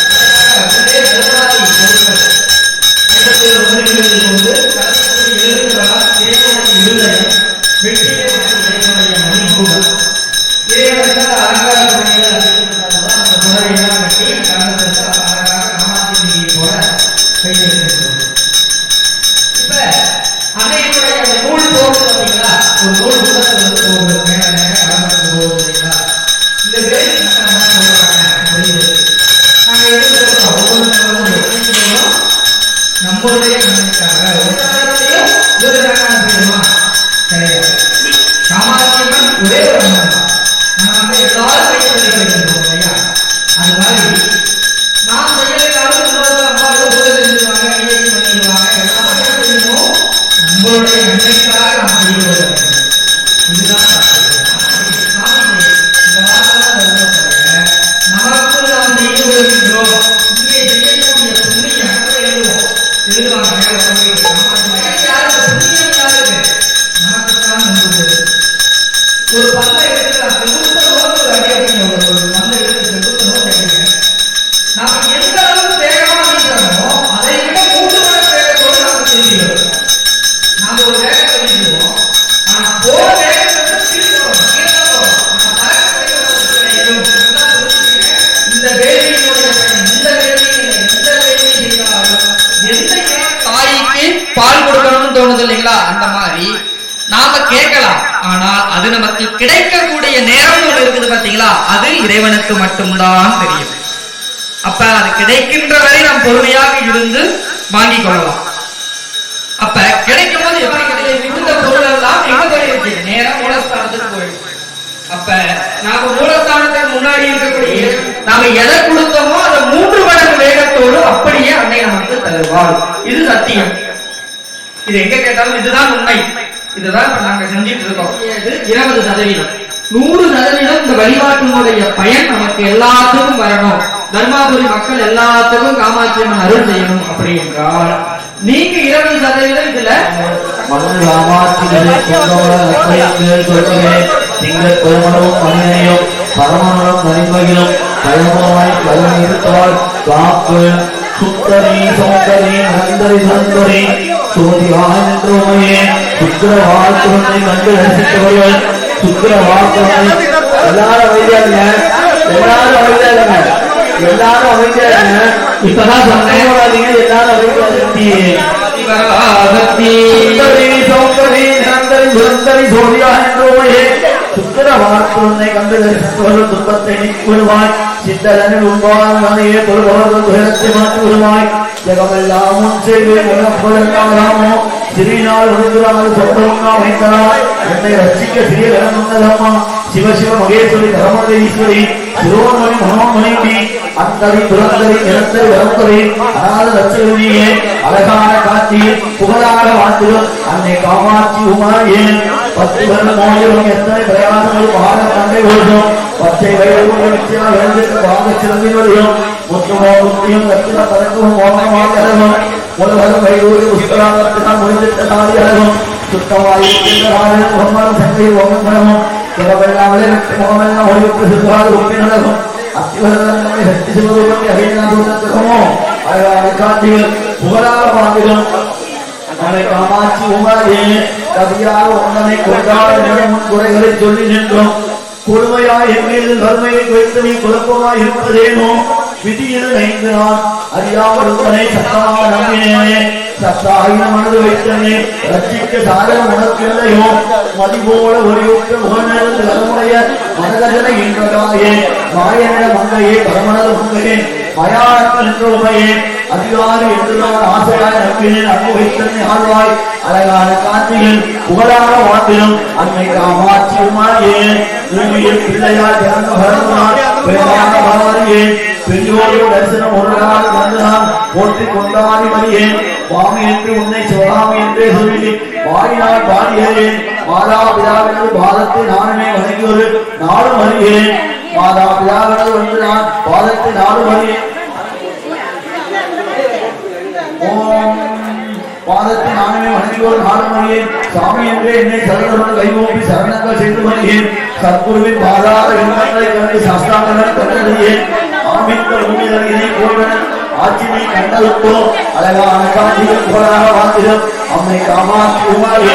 நம்மளுடைய நன்மைக்காக ஒரு ரகமான போயிடுமா கிடையாது. காமாட்சியம்மன் ஒரே ஒரு அம்மன் தான். நம்ம எல்லாரும் வைத்திருக்கிறோம் இல்லையா? அது மாதிரி நாம் செய்யறதுக்காக இன்னொரு அம்மா செஞ்சுருவாங்க, பண்ணிடுவாங்க. எல்லாமே செய்யணும் நம்மளுடைய நன்மைக்காக நாம் செய்வது. இதுதான் இந்த வார்த்தை நமக்கு நாம் செய்து வருகின்றோம். இங்கே செய்யக்கூடிய புண்ணியம் எழுதுவோம். எழுதுவாங்க ஒரு பல்லை எடுத்துக்கலாம். ஒரு அடி அப்படிங்க ஒரு பல்லை எடுத்து நாம எந்த அளவுக்கு வேகமா நீக்கிறோமோ அதை விட 3 மடங்கு வேகத்தோடு நாம செஞ்சுக்கிறோம். நாம ஒரு வேகத்தை நீக்குவோம். ஆனா போற வேகத்தை சீர்கிறோம், இந்த வேலையினுடைய இந்த வேலையை செய்தாலும் எந்த தாய்க்கு பால் கொடுக்கணும்னு தோணுது இல்லைங்களா? அந்த மாதிரி நாம கேட்கலாம். ஆனால் அது நமக்கு கிடைக்கக்கூடிய நேரம் ஒன்று இருக்குது பாத்தீங்களா? அது இறைவனுக்கு மட்டும்தான் தெரியும். அப்ப அது கிடைக்கின்ற வரை நாம் பொறுமையாக இருந்து வாங்கிக் கொள்ளலாம். அப்ப கிடைக்கும் போது எப்படி கிடைக்கும்? இந்த பொருள் எல்லாம் எங்க போயிடுச்சு? நேரம் மூலஸ்தானத்துக்கு போயிடுச்சு. அப்ப நாம மூலஸ்தானத்துக்கு முன்னாடி இருக்கக்கூடிய நாம எதை கொடுத்தோமோ அதை 3 மடங்கு வேகத்தோடு அப்படியே அன்னை நமக்கு தருவாள். இது சத்தியம். இது எங்க கேட்டாலும் இதுதான் உண்மை. இதுதான் நாங்க செஞ்சிட்டு இருக்கோம். 20%, 100% இந்த வழிபாட்டினுடைய பயன் நமக்கு எல்லாத்துக்கும் வரணும். தர்மாபுரி மக்கள் எல்லாத்துக்கும் காமாட்சி அம்மன் அருள் செய்யணும். அப்படி என்றால் நீங்க 20% இதுல திங்கள் பெருமளவும் மனிதனையும் பரமனும் நனிமகிலும் பயமாய் கருணை இருத்தால் காப்பு சுத்தரி சௌந்தரி நந்தரி சந்தரி சோதியாயே சுக்கர வாழ்த்துவனை கண்டு ரசித்தவர்கள் சுக்கர வாழ்த்துவனை எல்லாரும் அமைதியாங்க, எல்லாரும் அமைதியாங்க, எல்லாரும் அமைதியாங்க. இப்பதான் சொன்னேன், எல்லாரும் அமைதியாங்க. சுக்கர வாழ்த்துவனை கண்டு ரசித்தவர்கள் துன்பத்தை நீக்குவாய். சித்தரனில் உண்பானையே தொழுபவர்கள் துயரத்தை மாற்றி விடுவாய். ஜெகமெல்லாமும் செய்வே உணர்ப்பதற்காகமோ சிறினால் ஒழுங்குறாமல் சொந்தமுன்னா வைத்தனாய் என்னை ரசிக்க சிறிய கரமந்ததம்மா சிவசிவ மகேஸ்வரி தரமதீஸ்வரி சிரோமணி மனோமணி அந்தரி துரந்தரி நிறந்தரி வரந்தரி அநாத லட்சணியே அழகான காட்சி புகழாக வாழ்த்துகள் அன்னை காமாட்சி உமாயே 10 வருடம் மோதிரம் எத்தனை பிரயாசங்கள் பாகம் தந்தை வருஷம் பச்சை வயது பாக சிறந்தினுடையும் முற்றுமோ முற்றியும் லட்சண பதக்கமும் மோகமாக அழகும் முதல்வரும் வைகூரி புஷ்கராகத்தினால் முடிந்திட்ட நாடி அழகும் சுத்தமாயிருக்கின்ற முகமரம் சங்கை ஓகமரமும் சிவபெல்லாமலே வெற்றி முகமெல்லாம் ஒளிவிட்டு சிறுகாது ஒப்பினழகும் அத்திவரங்களை சக்தி சிவரூபத்தை அகிலாதூதத்துகமோ அழகான காட்சிகள் புகழாக பாடுகளும் அன்னை காமாட்சி உமாயே கவியாக உன்னனை கொண்டாட முன் குறைகளை சொல்லி நின்றோம். கொடுமையாய் என் மீது கருமையை வைத்து நீ குழப்பமாய் இருப்பதேனோ விதியில் நைந்து நான் அறியாமல் சத்தமாக நம்பினேனே. சத்தாகின மனது வைத்தனே ரட்சிக்க சாதனம் உனக்கில்லையோ மதிபோல ஒளியூற்ற முகநேர்ந்து கருமுடைய மனதனை என்றதாயே மாயனிட மங்கையே பரமனது மங்கையே மயானத்தில் என்ற உமையே அதிகாரி என்றுதான் ஆசையாய் நம்பினேன். அங்கு வைத்தனை ஆழ்வாய் அழகான காட்சியில் புகழாக வாழ்த்திலும் அன்னை காமாட்சி உமாயே பூமியில் பிள்ளையார் பிறந்த பரந்தார் பேரான பரவரியே பெரியோடு தரிசனம் ஒரு நாள் வந்து நான் போற்றி கொண்டாடி வருகிறேன். சுவாமி என்று உன்னை சிவகாமி என்றே சொல்லி வாயினால் பாடியேன். மாதா பிதாவினது பாதத்தை நானுமே வணங்கி ஒரு நாளும் வருகிறேன். மாதா பிதாவினது வந்து நான் பாதத்தை நாளும் வருகிறேன். பாதத்தை நானுமே வணங்கி ஒரு நாளும் வருகிறேன். சாமி என்றே என்னை சரணம் கைகூப்பி சரணங்கள் செய்து வருகிறேன். சத்குருவின் பாதார விண்ணங்களை கண்டு சாஸ்தாங்கங்கள் கண்டறியேன். ஆமித்த உண்மையை போன்றன ஆட்சியை கண்டதுக்கோ அழகான காட்சிகள் புகழாக வாழ்ந்திடும் அம்மை காமாட்சி உமாயே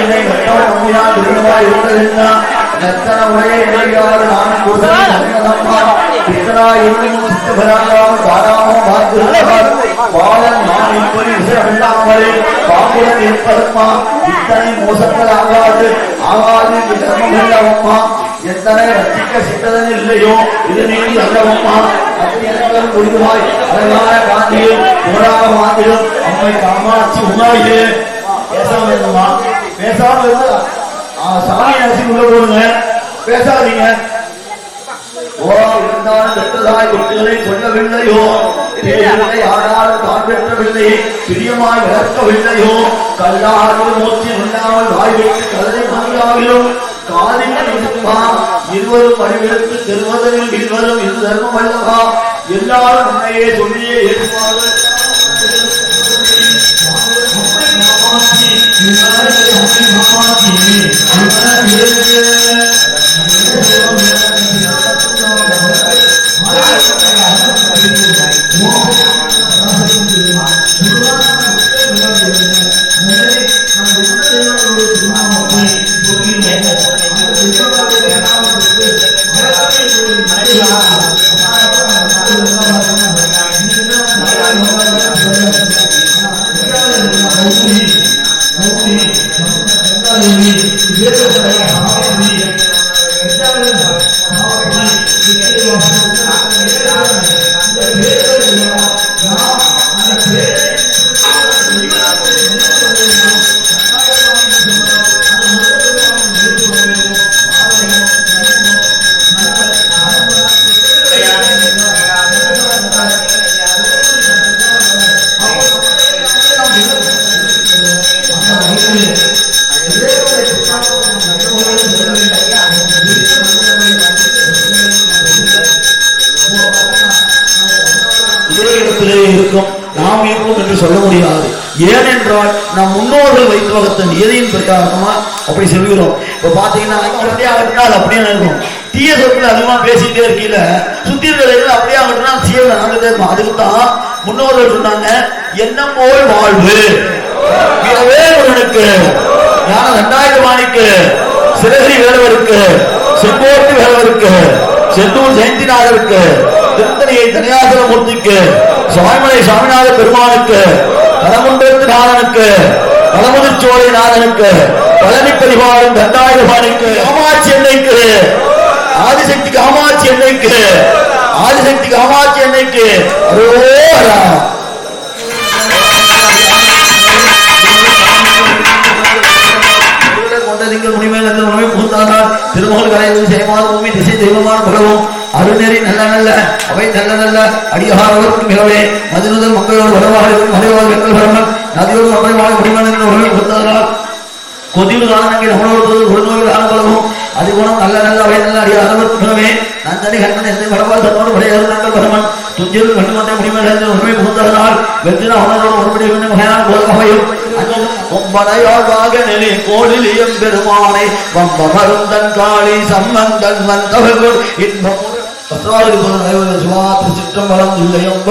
என்னை மெத்தவன் நம்பினால் திருமாய் இருந்ததென்ன நெத்தன உடைய இணையாறு நான் கொடுத்தம்மா இத்தனாய் இருந்தும் சித்தபராகாமல் தாராமல் பார்த்திருந்தார். பாலன் நான் இப்படி விஷயமில்லாமலே பாம்புடன் இருப்பதம்மா இத்தனை மோசங்கள் ஆகாது தர்மமில்லவம்மா எத்தனை ரசிக்க சித்ததன் இல்லையோ இது நீதி அல்லவம்மா அத்தியனங்களும் புரிதுவாய் அழகான காந்தியில் புகழாக வாழ்ந்திடும் அம்மை காமாட்சி உமாயே. பேசாம இருந்தமா பேசாம இருந்தா சாமி அரிசி உள்ள போடுங்க, பேசாதீங்க. ஓ இருந்தாலும் பெற்றதாய் குட்டிகளை சொல்லவில்லையோ, யாராலும் தான் பெற்றவில்லை பிரியமாய் வளர்க்கவில்லையோ, கல்லாறு மூச்சு இல்லாமல் வாய் வைத்து கதனை மணியாகிலும் காதில் இருவரும் அறிவிற்கு திருமதனில் இருவரும் இது தர்மம் அல்லவா? எல்லாரும் உன்னையே சொல்லியே ஏற்பார்கள். நாம் இருப்போம் என்று சொல்ல முடியாது. ஏனென்றால் நம் முன்னோர்கள் வைத்து வகுத்த நியதியின் பிரகாரமா அப்படி சொல்கிறோம். இப்ப பாத்தீங்கன்னா அப்படியே இருக்கும். தீய சொற்கள் அதிகமா பேசிட்டே இருக்கீல சுத்தி இருக்கிற அப்படியே ஆகட்டும்னா சீவன் நடந்துட்டே இருக்கும். அதுக்குத்தான் முன்னோர்கள் சொன்னாங்க, எண்ணம் போல் வாழ்வு வேலவனுக்கு ஞான தண்டாயுதபாணிக்கு சிறகிரி வேலவருக்கு செங்கோட்டு வேலவருக்கு செந்தூர் ஜெயந்திநாதருக்கு திருத்தணியை தனியாசலமூர்த்திக்கு சுவாமிமலை சாமிநாத பெருமானுக்கு கடமுண்டத்து நாதனுக்கு கடமுதிர்ச்சோலை நாதனுக்கு பழனி பரிவாரம் தண்டாயுதபாணிக்கு காமாட்சி எண்ணெய்க்கு ஆதிசக்தி காமாட்சி எண்ணெய்க்கு ஆதிசக்தி காமாட்சி எண்ணெய்க்கு அரோரா. திருமகள் கலையில் செய்யமான பூமி திசை தெய்வமான பகவும் அருணரி நல்ல நல்ல அவை நல்ல நல்ல அடியாரவர்க்கு மிகவே மதுநுதல் மக்களோடு வடவாளிகள் மலைவாழ் வெங்கல் பரமன் நதியோடு மறைவாழ் முடிமன் என்ற உறவை கொடுத்ததனால் கொதிவு காரணங்கள் நம்மளோடு உடனோடு ஆனப்படவும் அதுகுணம் நல்ல நல்ல அவை நல்ல அடியாரவர்க்கு மிகவே நந்தனி கண்ணன் எந்த வடவாள் தன்னோடு வடையார்கள் பரமன் துஞ்சில் வண்டுமன்ற முடிமன் உறவை கொடுத்ததனால் வெற்றின அவனோடு ஒருபடி மகையான போதகையும் ஒம்படையாழ்வாக நெறி கோழிலியம் பெருமானை வம்பகருந்தன் காளி சம்மந்தன் வந்தவர்கள் இன்பம் சுவாத்து சிற்றம்பலம் இல்லையும்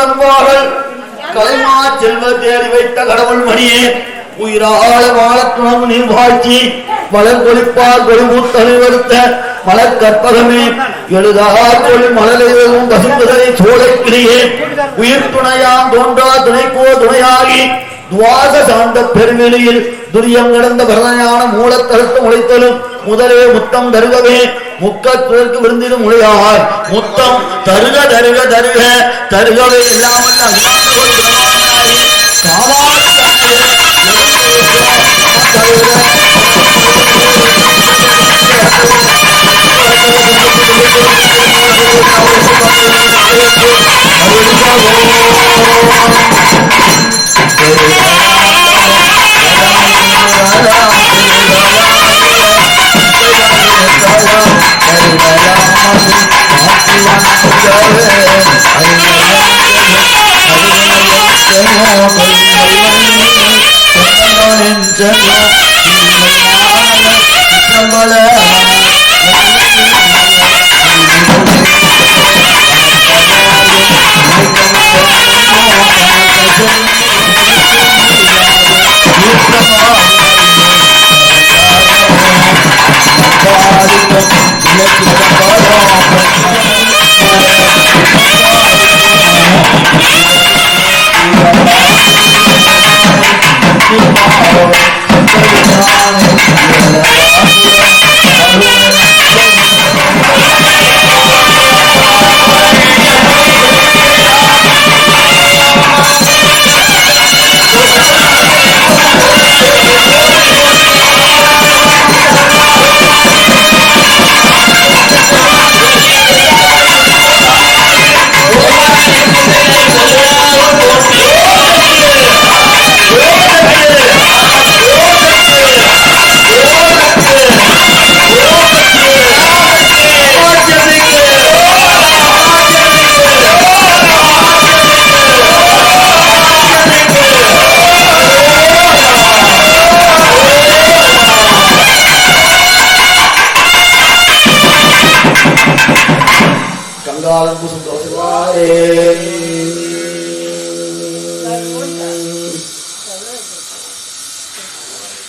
என்பார்கள். கலைமா செல்வ தேடி வைத்த கடவுள் மணியே உயிராள வாழத்துணம் நீர் வாழ்ச்சி மலர் கொளிப்பார் கொழுமூத்தலை வருத்த மலர் கற்பகமே எழுதா தொழில் மலரையும் பசும்புதலை சோலைக்கிளியே உயிர் துணையாம் தோன்றா துணைக்கோ துணையாகி துவாச சாந்த பெருவெளியில் துரியம் கிடந்த பரதஞான மூலத்தழுத்து முளைத்தலும் முதலே முத்தம் தருகவே முக்கத்துவருக்கு விருந்திலும் முளையார் முத்தம் தருக தருக தருக தருகவே இல்லாமல்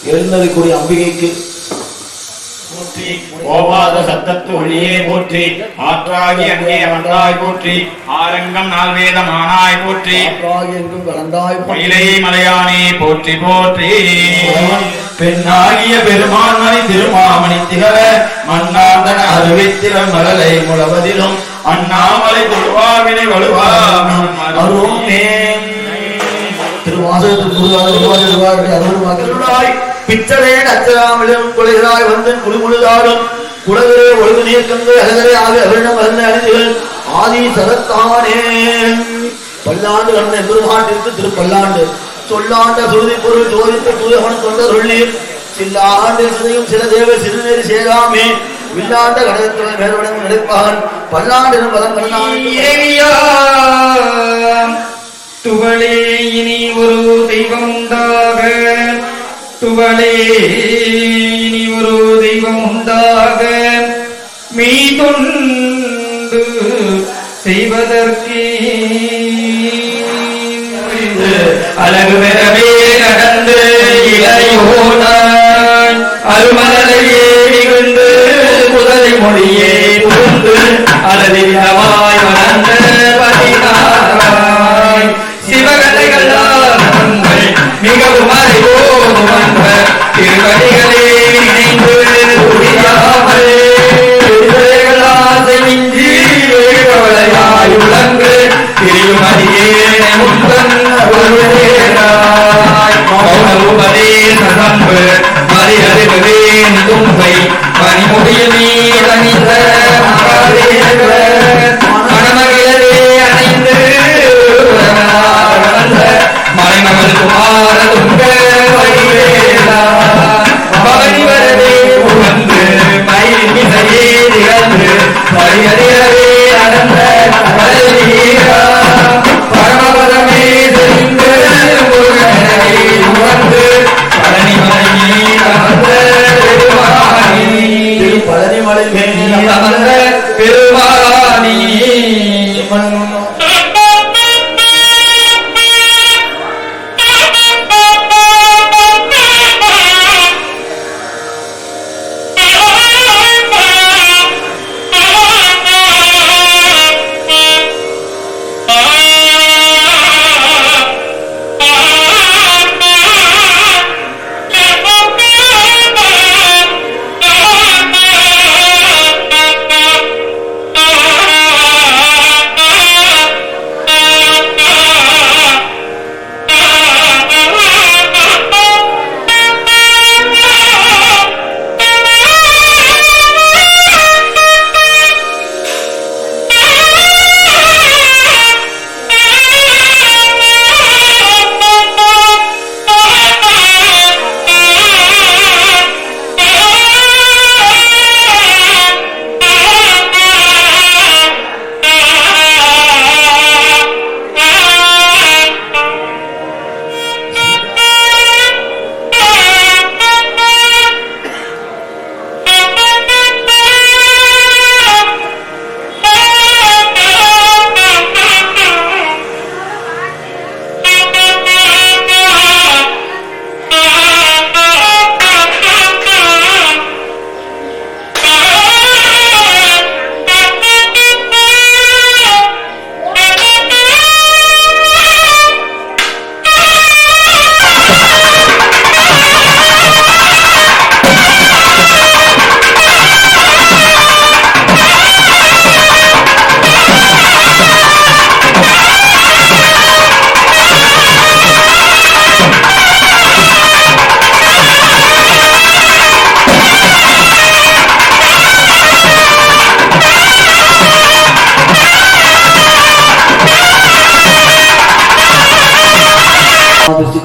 எழுந்ததைக்குரிய அம்பிகைக்கு போற்றி ஓவாத சத்தத்து ஒளியே போற்றி ஆற்றாகி அங்கே அமர்ந்தாய் போற்றி ஆரங்கம் நால்வேதம் ஆனாய் போற்றி எங்கும் கலந்தாய் மயிலை மலையானே போற்றி போற்றி பெண்ணாகிய பெருமான்மணி திருமாமணி திகழ மன்னாந்தன அருவித்திர மலலை முழவதிலும் அண்ணாமலை திருவாவினை வலுவாகும் பிச்சளையன் அச்சராமலும் குலைகளாய் வந்து குளிமுழுதாடும் குலகரே ஒழுங்கு நீர்க்கங்கள் அழகரே ஆக அருணம் அருண அணிந்துகள் ஆதி சரத்தானே பல்லாண்டு கடந்த எம்பெருமாட்டிற்கு திருப்பல்லாண்டு சொல்லாண்ட சுருதி பொருள் ஜோதித்த தூயவன் தொண்டர் உள்ளீர் சில்லாண்டில் சிதையும் சில தேவ சிறுநேரி சேராமே வில்லாண்ட கடகத்துடன் வேறுபடம் நடிப்பான் பல்லாண்டிலும் பலம் துவளே இனி ஒரு தெய்வம் உண்டாக துவளே இனி ஒரு தெய்வம் உண்டாக மெய் தொண்டு செய்வதற்கே அழகு பெறவே நடந்து இளையோனான் அருமலையே நிகழ்ந்து முதலை மொழியே புகுந்து அலதிகமாய் வளர்ந்த பதினாராய் சிவகதைகளால் மிகவும் அறிவோம் அன்ப திருவடிகளே இணைந்து முடியாமல் மிஞ்சி வேகவளையாய் உலங்கு திருமதியே முன்பன் உபதேசம்பு மறியறிவே தும்பை பனிமுடியில் நீர் அணிந்த மணமகிழவே அணைந்து மறைமகள் குமார துங்க வடிவேலா பவனி வரவே உகந்து மயில் மிசையே திகழ்ந்து பரியறியவே நடந்த பரவீரா பரமபதமே தெரிந்து முருகனே உகந்து பழனிமலையே அமர்ந்த பெருமானே பழனிமலை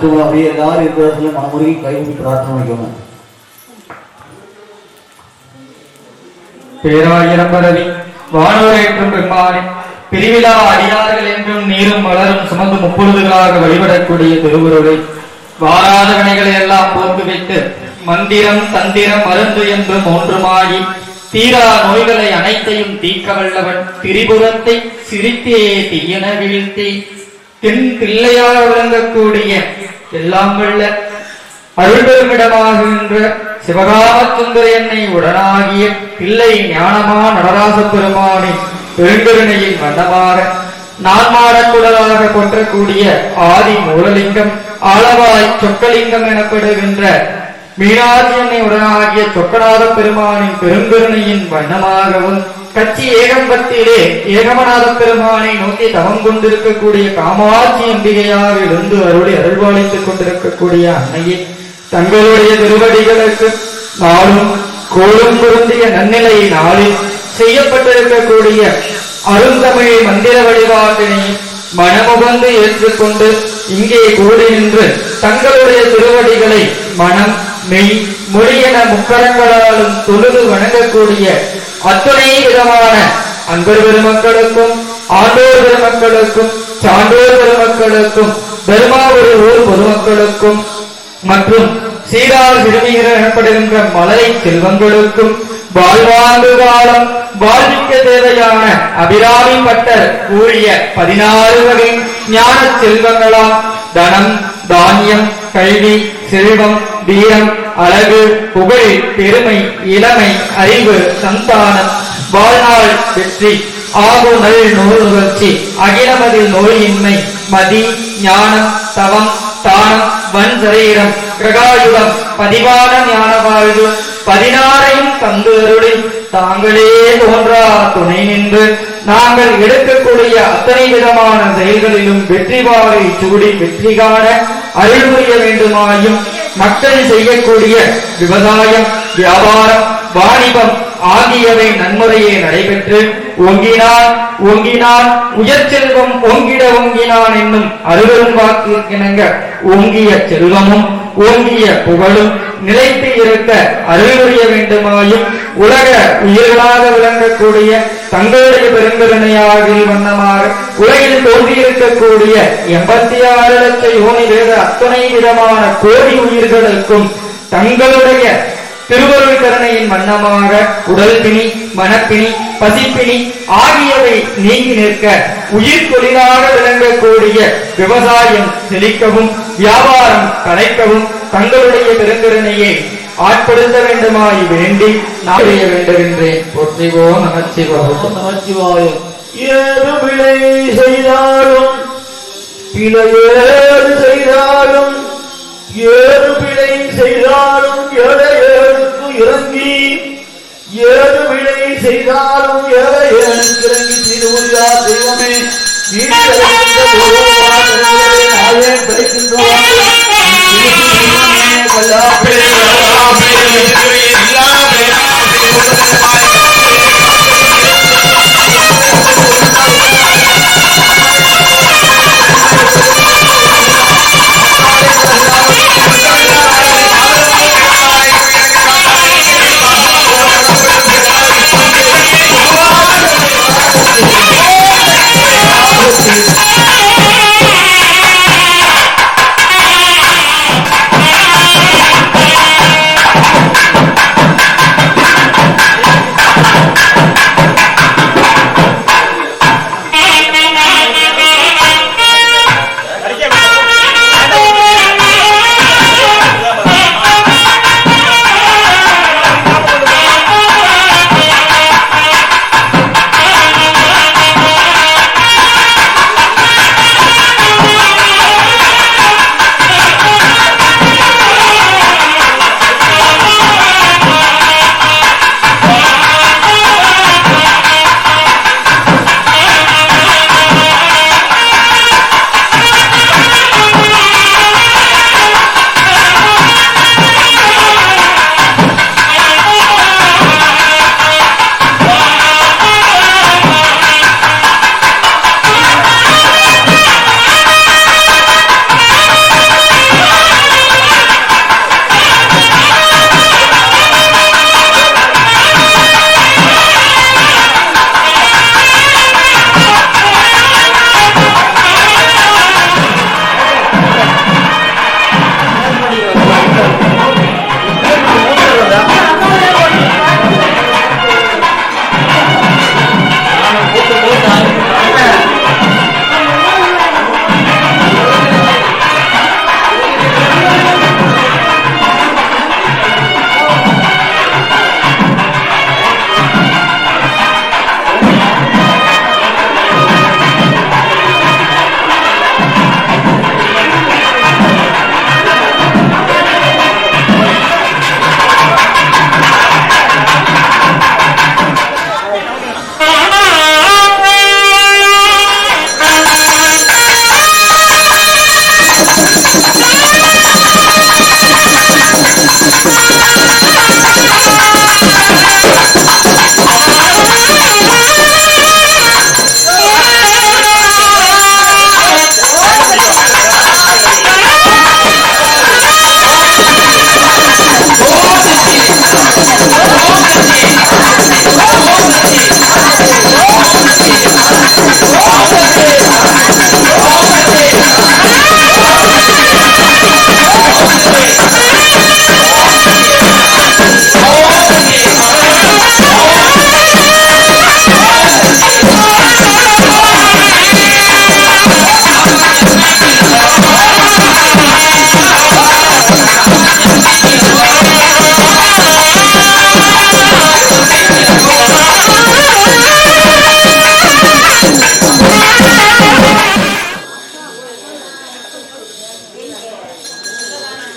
ஆசிரியர் அப்படியே எல்லாரும் இருக்கிற இடத்துல மனமுருகி கைகூப்பி பிரார்த்தனை வைக்கணும். பேராயிரம் பரவி வானோரேற்றும் பெருமானே, பிரிவிழா அடியார்கள் என்றும் நீரும் வளரும் சுமந்து முப்பொழுதுகளாக வழிபடக்கூடிய திருவுருளை வாராத வினைகளை எல்லாம் போக்குவித்து மந்திரம் தந்திரம் மருந்து என்று மூன்றுமாகி தீரா நோய்களை அனைத்தையும் தீர்க்க வல்லவன் திரிபுரத்தை சிரித்தே தீயன வீழ்த்தி தென் பிள்ளையாக விளங்கக்கூடிய எல்லாம் வல்ல அருள்பெருமிடமாகின்ற சிவகாம சுந்தர என்னை உடனாகிய பிள்ளை ஞானமா நடராச பெருமானின் பெருங்கருணையின் வண்ணமாக நான் மாடக்குடலாக போற்றக்கூடிய ஆதி மூலலிங்கம் ஆளவாய் சொக்கலிங்கம் எனப்படுகின்ற மீனாட்சி என்னை உடனாகிய சொக்கநாத பெருமானின் பெருங்கருணையின் வண்ணமாகவும் கட்சி ஏகம்பத்திலே ஏகமநாத பெருமானை நோக்கி தவம் கொண்டிருக்கக்கூடிய காமாட்சி அம்பிகையாக இருந்து அருளி அருள்வாளித்துக் கொண்டிருக்கக்கூடிய அன்னையை தங்களுடைய திருவடிகளுக்கு நாளும் கோலும் பொருந்திய நன்னிலை நாளில் செய்யப்பட்டிருக்கக்கூடிய அருந்தமிழ் மந்திர வழிபாட்டினை மனமுகந்து ஏற்றுக்கொண்டு இங்கே கூடி நின்று தங்களுடைய திருவடிகளை மனம் மெய் மொழி என முக்கரங்களாலும் தொழுது வணங்கக்கூடிய அத்துணை விதமான அன்பர் பெருமக்களுக்கும் ஆண்டோர் பெருமக்களுக்கும் சான்றோர் பெருமக்களுக்கும் தர்மாபுரி ஊர் பொதுமக்களுக்கும் மற்றும் சீரார் சிறுமிகிற எனப்படுகின்ற மலை செல்வங்களுக்கும் வாழ்வாங்கு காலம் வாழ்விக்க தேவையான அபிராமி பட்டர் கூறிய 16 வகை ஞான செல்வங்களாம் தனம் தானியம் கல்வி செல்வம் வீரம் அழகு புகழ் பெருமை இளமை அறிவு சந்தானம் வாழ்நாள் வெற்றி ஆகுநல் நூல் நுகர்ச்சி அகிலமதில் நோயின்மை மதி ஞானம் தவம் தானம் வன் சரீரம் கிரகாயுகம் பதிவான ஞான வாழ்வு 16ஐயும் தந்து அருளி தாங்களே தோன்றா துணை நின்று நாங்கள் எடுக்கக்கூடிய அத்தனை விதமான செயல்களிலும் வெற்றி வாகை சூடி வெற்றி காண அருள் புரிய வேண்டுமாயும் மக்கள் செய்யக்கூடிய விவசாயம் வியாபாரம் வாணிபம் ஆகியவை நன்முறையே நடைபெற்று ஓங்கினான் உயர் செல்வம் ஓங்கிட ஓங்கினான் என்னும் அருவரும் வாக்கு இணங்க ஓங்கிய செல்வமும் ஓங்கிய புகழும் நிலைத்து இருக்க அருள் புரிய வேண்டுமாயும் உலக உயிர்களாக விளங்கக்கூடிய தங்களுடைய பெருங்கருணையாக வண்ணமாக உலகில் தோன்றியிருக்கக்கூடிய 86 லட்ச யோனி வேத அத்தனை விதமான கோடி உயிர்களுக்கும் தங்களுடைய திருவருள் கருணையின் வண்ணமாக உடல் பிணி மனப்பிணி பசிப்பிணி ஆகியவை நீங்கி நிற்க உயிர் தொழிலாக விளங்கக்கூடிய விவசாயம் செழிக்கவும் வியாபாரம் தலைக்கவும் தங்களுடைய பெருங்கருணையை ஆட்படுத்த வேண்டுமாய் வேண்டி நான் வேண்டுகின்றேன். போற்றிவோம் நமச்சிவாயம். ஏது பிழை செய்தாலும் பிழையேது செய்தாலும் ஏது பிழை செய்தாலும் ஏழையேனுக்கு இறங்கி ஏது பிழை செய்தாலும் ஏழையேனுக்கு இறங்கி திருவுரியா தெய்வமே Thank you.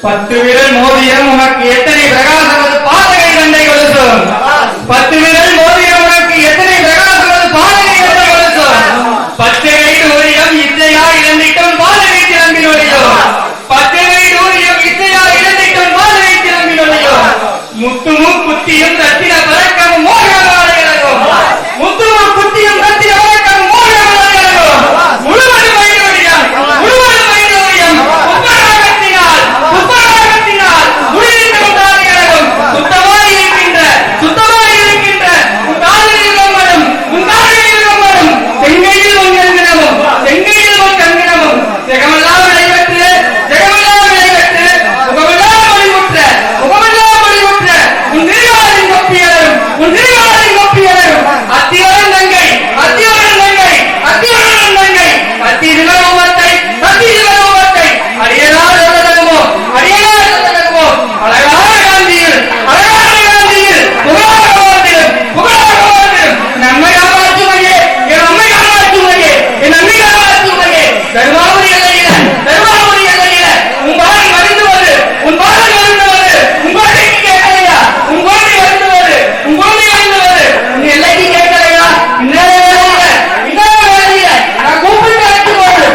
10 விரல் மோதிரம் உனக்கு எத்தனை பிரகாசமது பாதகை கண்டை கொலுசும் 10 விரல் மோதிரம் உனக்கு எத்தனை பிரகாசமது பாதகை கண்டை கொலுசும் 10 கை ஊரியம் இத்தையா இழந்திட்டும் பாதகை திறம்பின் ஒளியும் 10 கை ஊரியம் இத்தையா இழந்திட்டும் பாதகை திறம்பின் ஒளியும் முத்துமும் குத்தியும் தத்தின பறக்கவும் மோகமாலையும் முத்துமும் குத்தியும் தத்தின பறக்கவும் மோகமாலையும் முழுவதும் வைடோடியம் முழுவதும் வைடோடியம் புத்தகத்தினால் முடிவிக்கும் தானியரும் சுத்தமாய் இருக்கின்ற உன் தானியில் மனம் செங்கையில் உன் கண்கிணமும் ஜெகமெல்லாம் விளைவற்று முகமெல்லாம் மொழிமுற்ற உன் நிர்வாகின் கொப்பியரும் அத்தியோரன் தங்கை அத்தி நிலவத்தை அடியலால் எழுதலுமோ அழகான காந்தியில் புகழாகவாதிலும் நன்மை காப்பாற்றுமையே என் அம்மை காப்பாற்றுமையே தருமாபுரி எல்லையில உன் பாதை மறிந்துவது உன் கோட்டைக்கு கேட்கலையா உன் எல்லைக்கு கேட்கலையா இன்னொரு வேலையில நான் கூப்பிட்டு அழைத்து போடு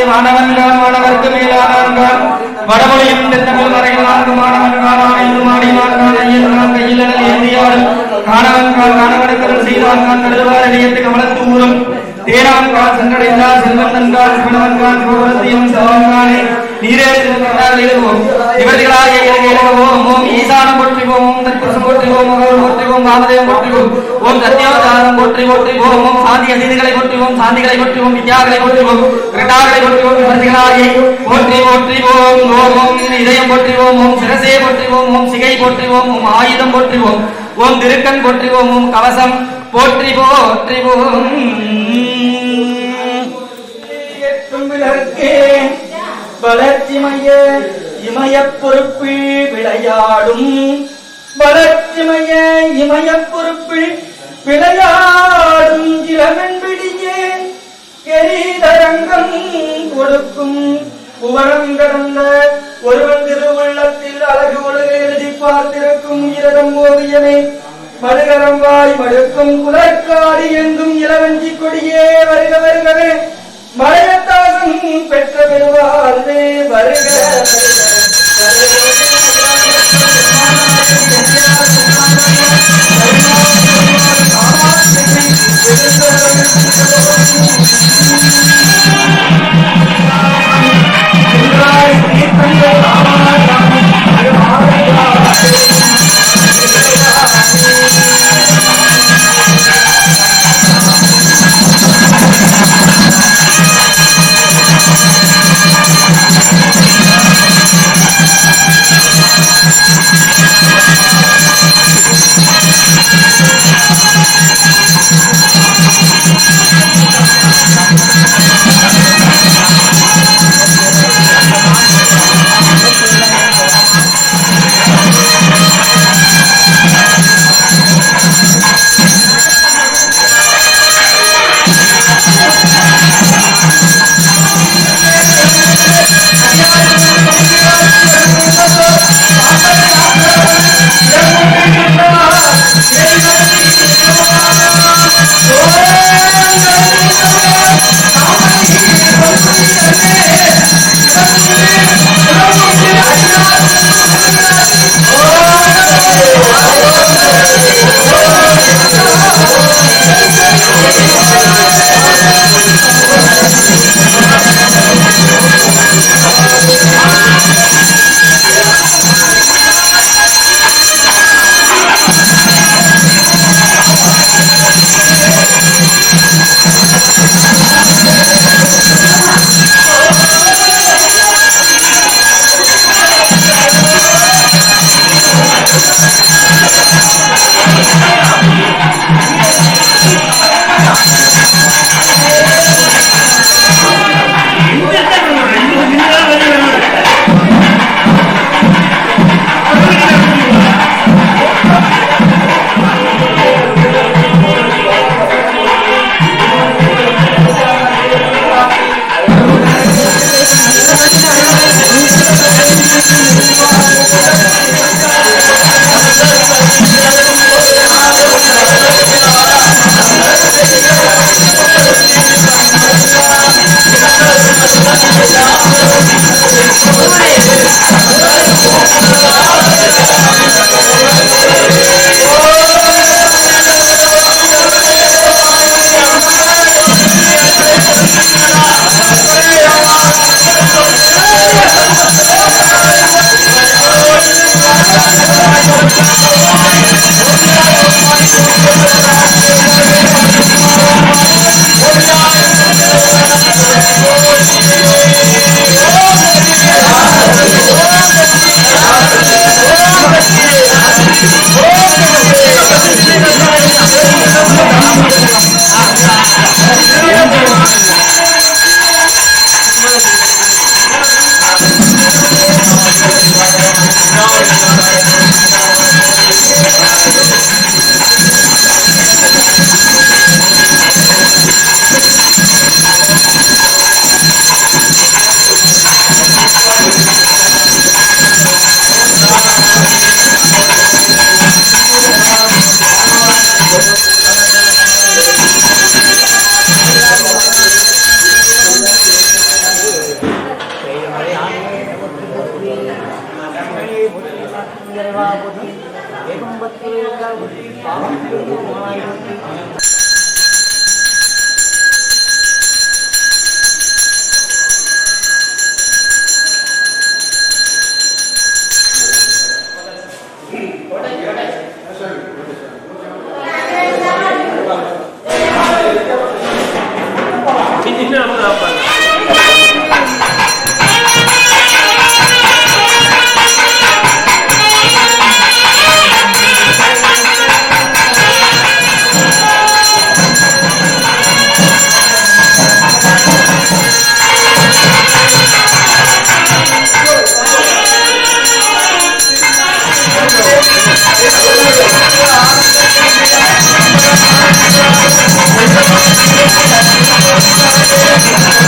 மாணவர்க்கு மேலானான் வடமொழியும் தென்னமிழ் மறைகளான் மாணவன் கையில் ஏந்தியாள் காணவன் செய்தான் கழுவாரடியத்து கமலத்து ஊரும் தேனான் கால் சென்றடைந்தால் செல்வந்தன் கால் சிவனவன் கால் சிவபுரத்தியும் சவங்கானே நீரே எழுதுவோம் இவர்களாகிய எழுதுவோம் ஓம் ஈசானம் போற்றிவோம் ஓம் தற்புருஷம் போற்றிவோம் மகர் போற்றிவோம் வாமதேவம் போற்றிவோம் ஓம் சத்யோதாரம் போற்றிவோம் ஓம் சாந்தி அதிதிகளை போற்றிவோம் சாந்திகளை போற்றிவோம் வித்யாக்களை போற்றிவோம் கிரட்டாக்களை போற்றிவோம் இவர்களாகிய போற்றிவோம் ஓம் இதயம் போற்றிவோம் ஓம் சிரசே போற்றிவோம் ஓம் சிகை போற்றிவோம் ஓம் ஆயுதம் போற்றிவோம் ஓம் திருக்கண் போற்றிவோம் ஓம் கவசம் போற்றிவோம் வளர்ச்சிமைய இமய பொறுப்பில் விளையாடும் வளர்ச்சிமைய இமய பொறுப்பில் விளையாடும் இளமென்பிடியே எரிதரங்கம் கொடுக்கும் புவனம் கடந்த ஒருவன் திருவுள்ளத்தில் அழகு ஒழுக எழுதி பார்த்திருக்கும் இரதம் ஓவியமே மடுகரம்பாய் மடுக்கும் குலக்காடி எங்கும் இளவஞ்சி கொடியே வருக வருகவே மலையத்தாசம் பெற்ற பெருவாழ்வே வருக வருக Thank you.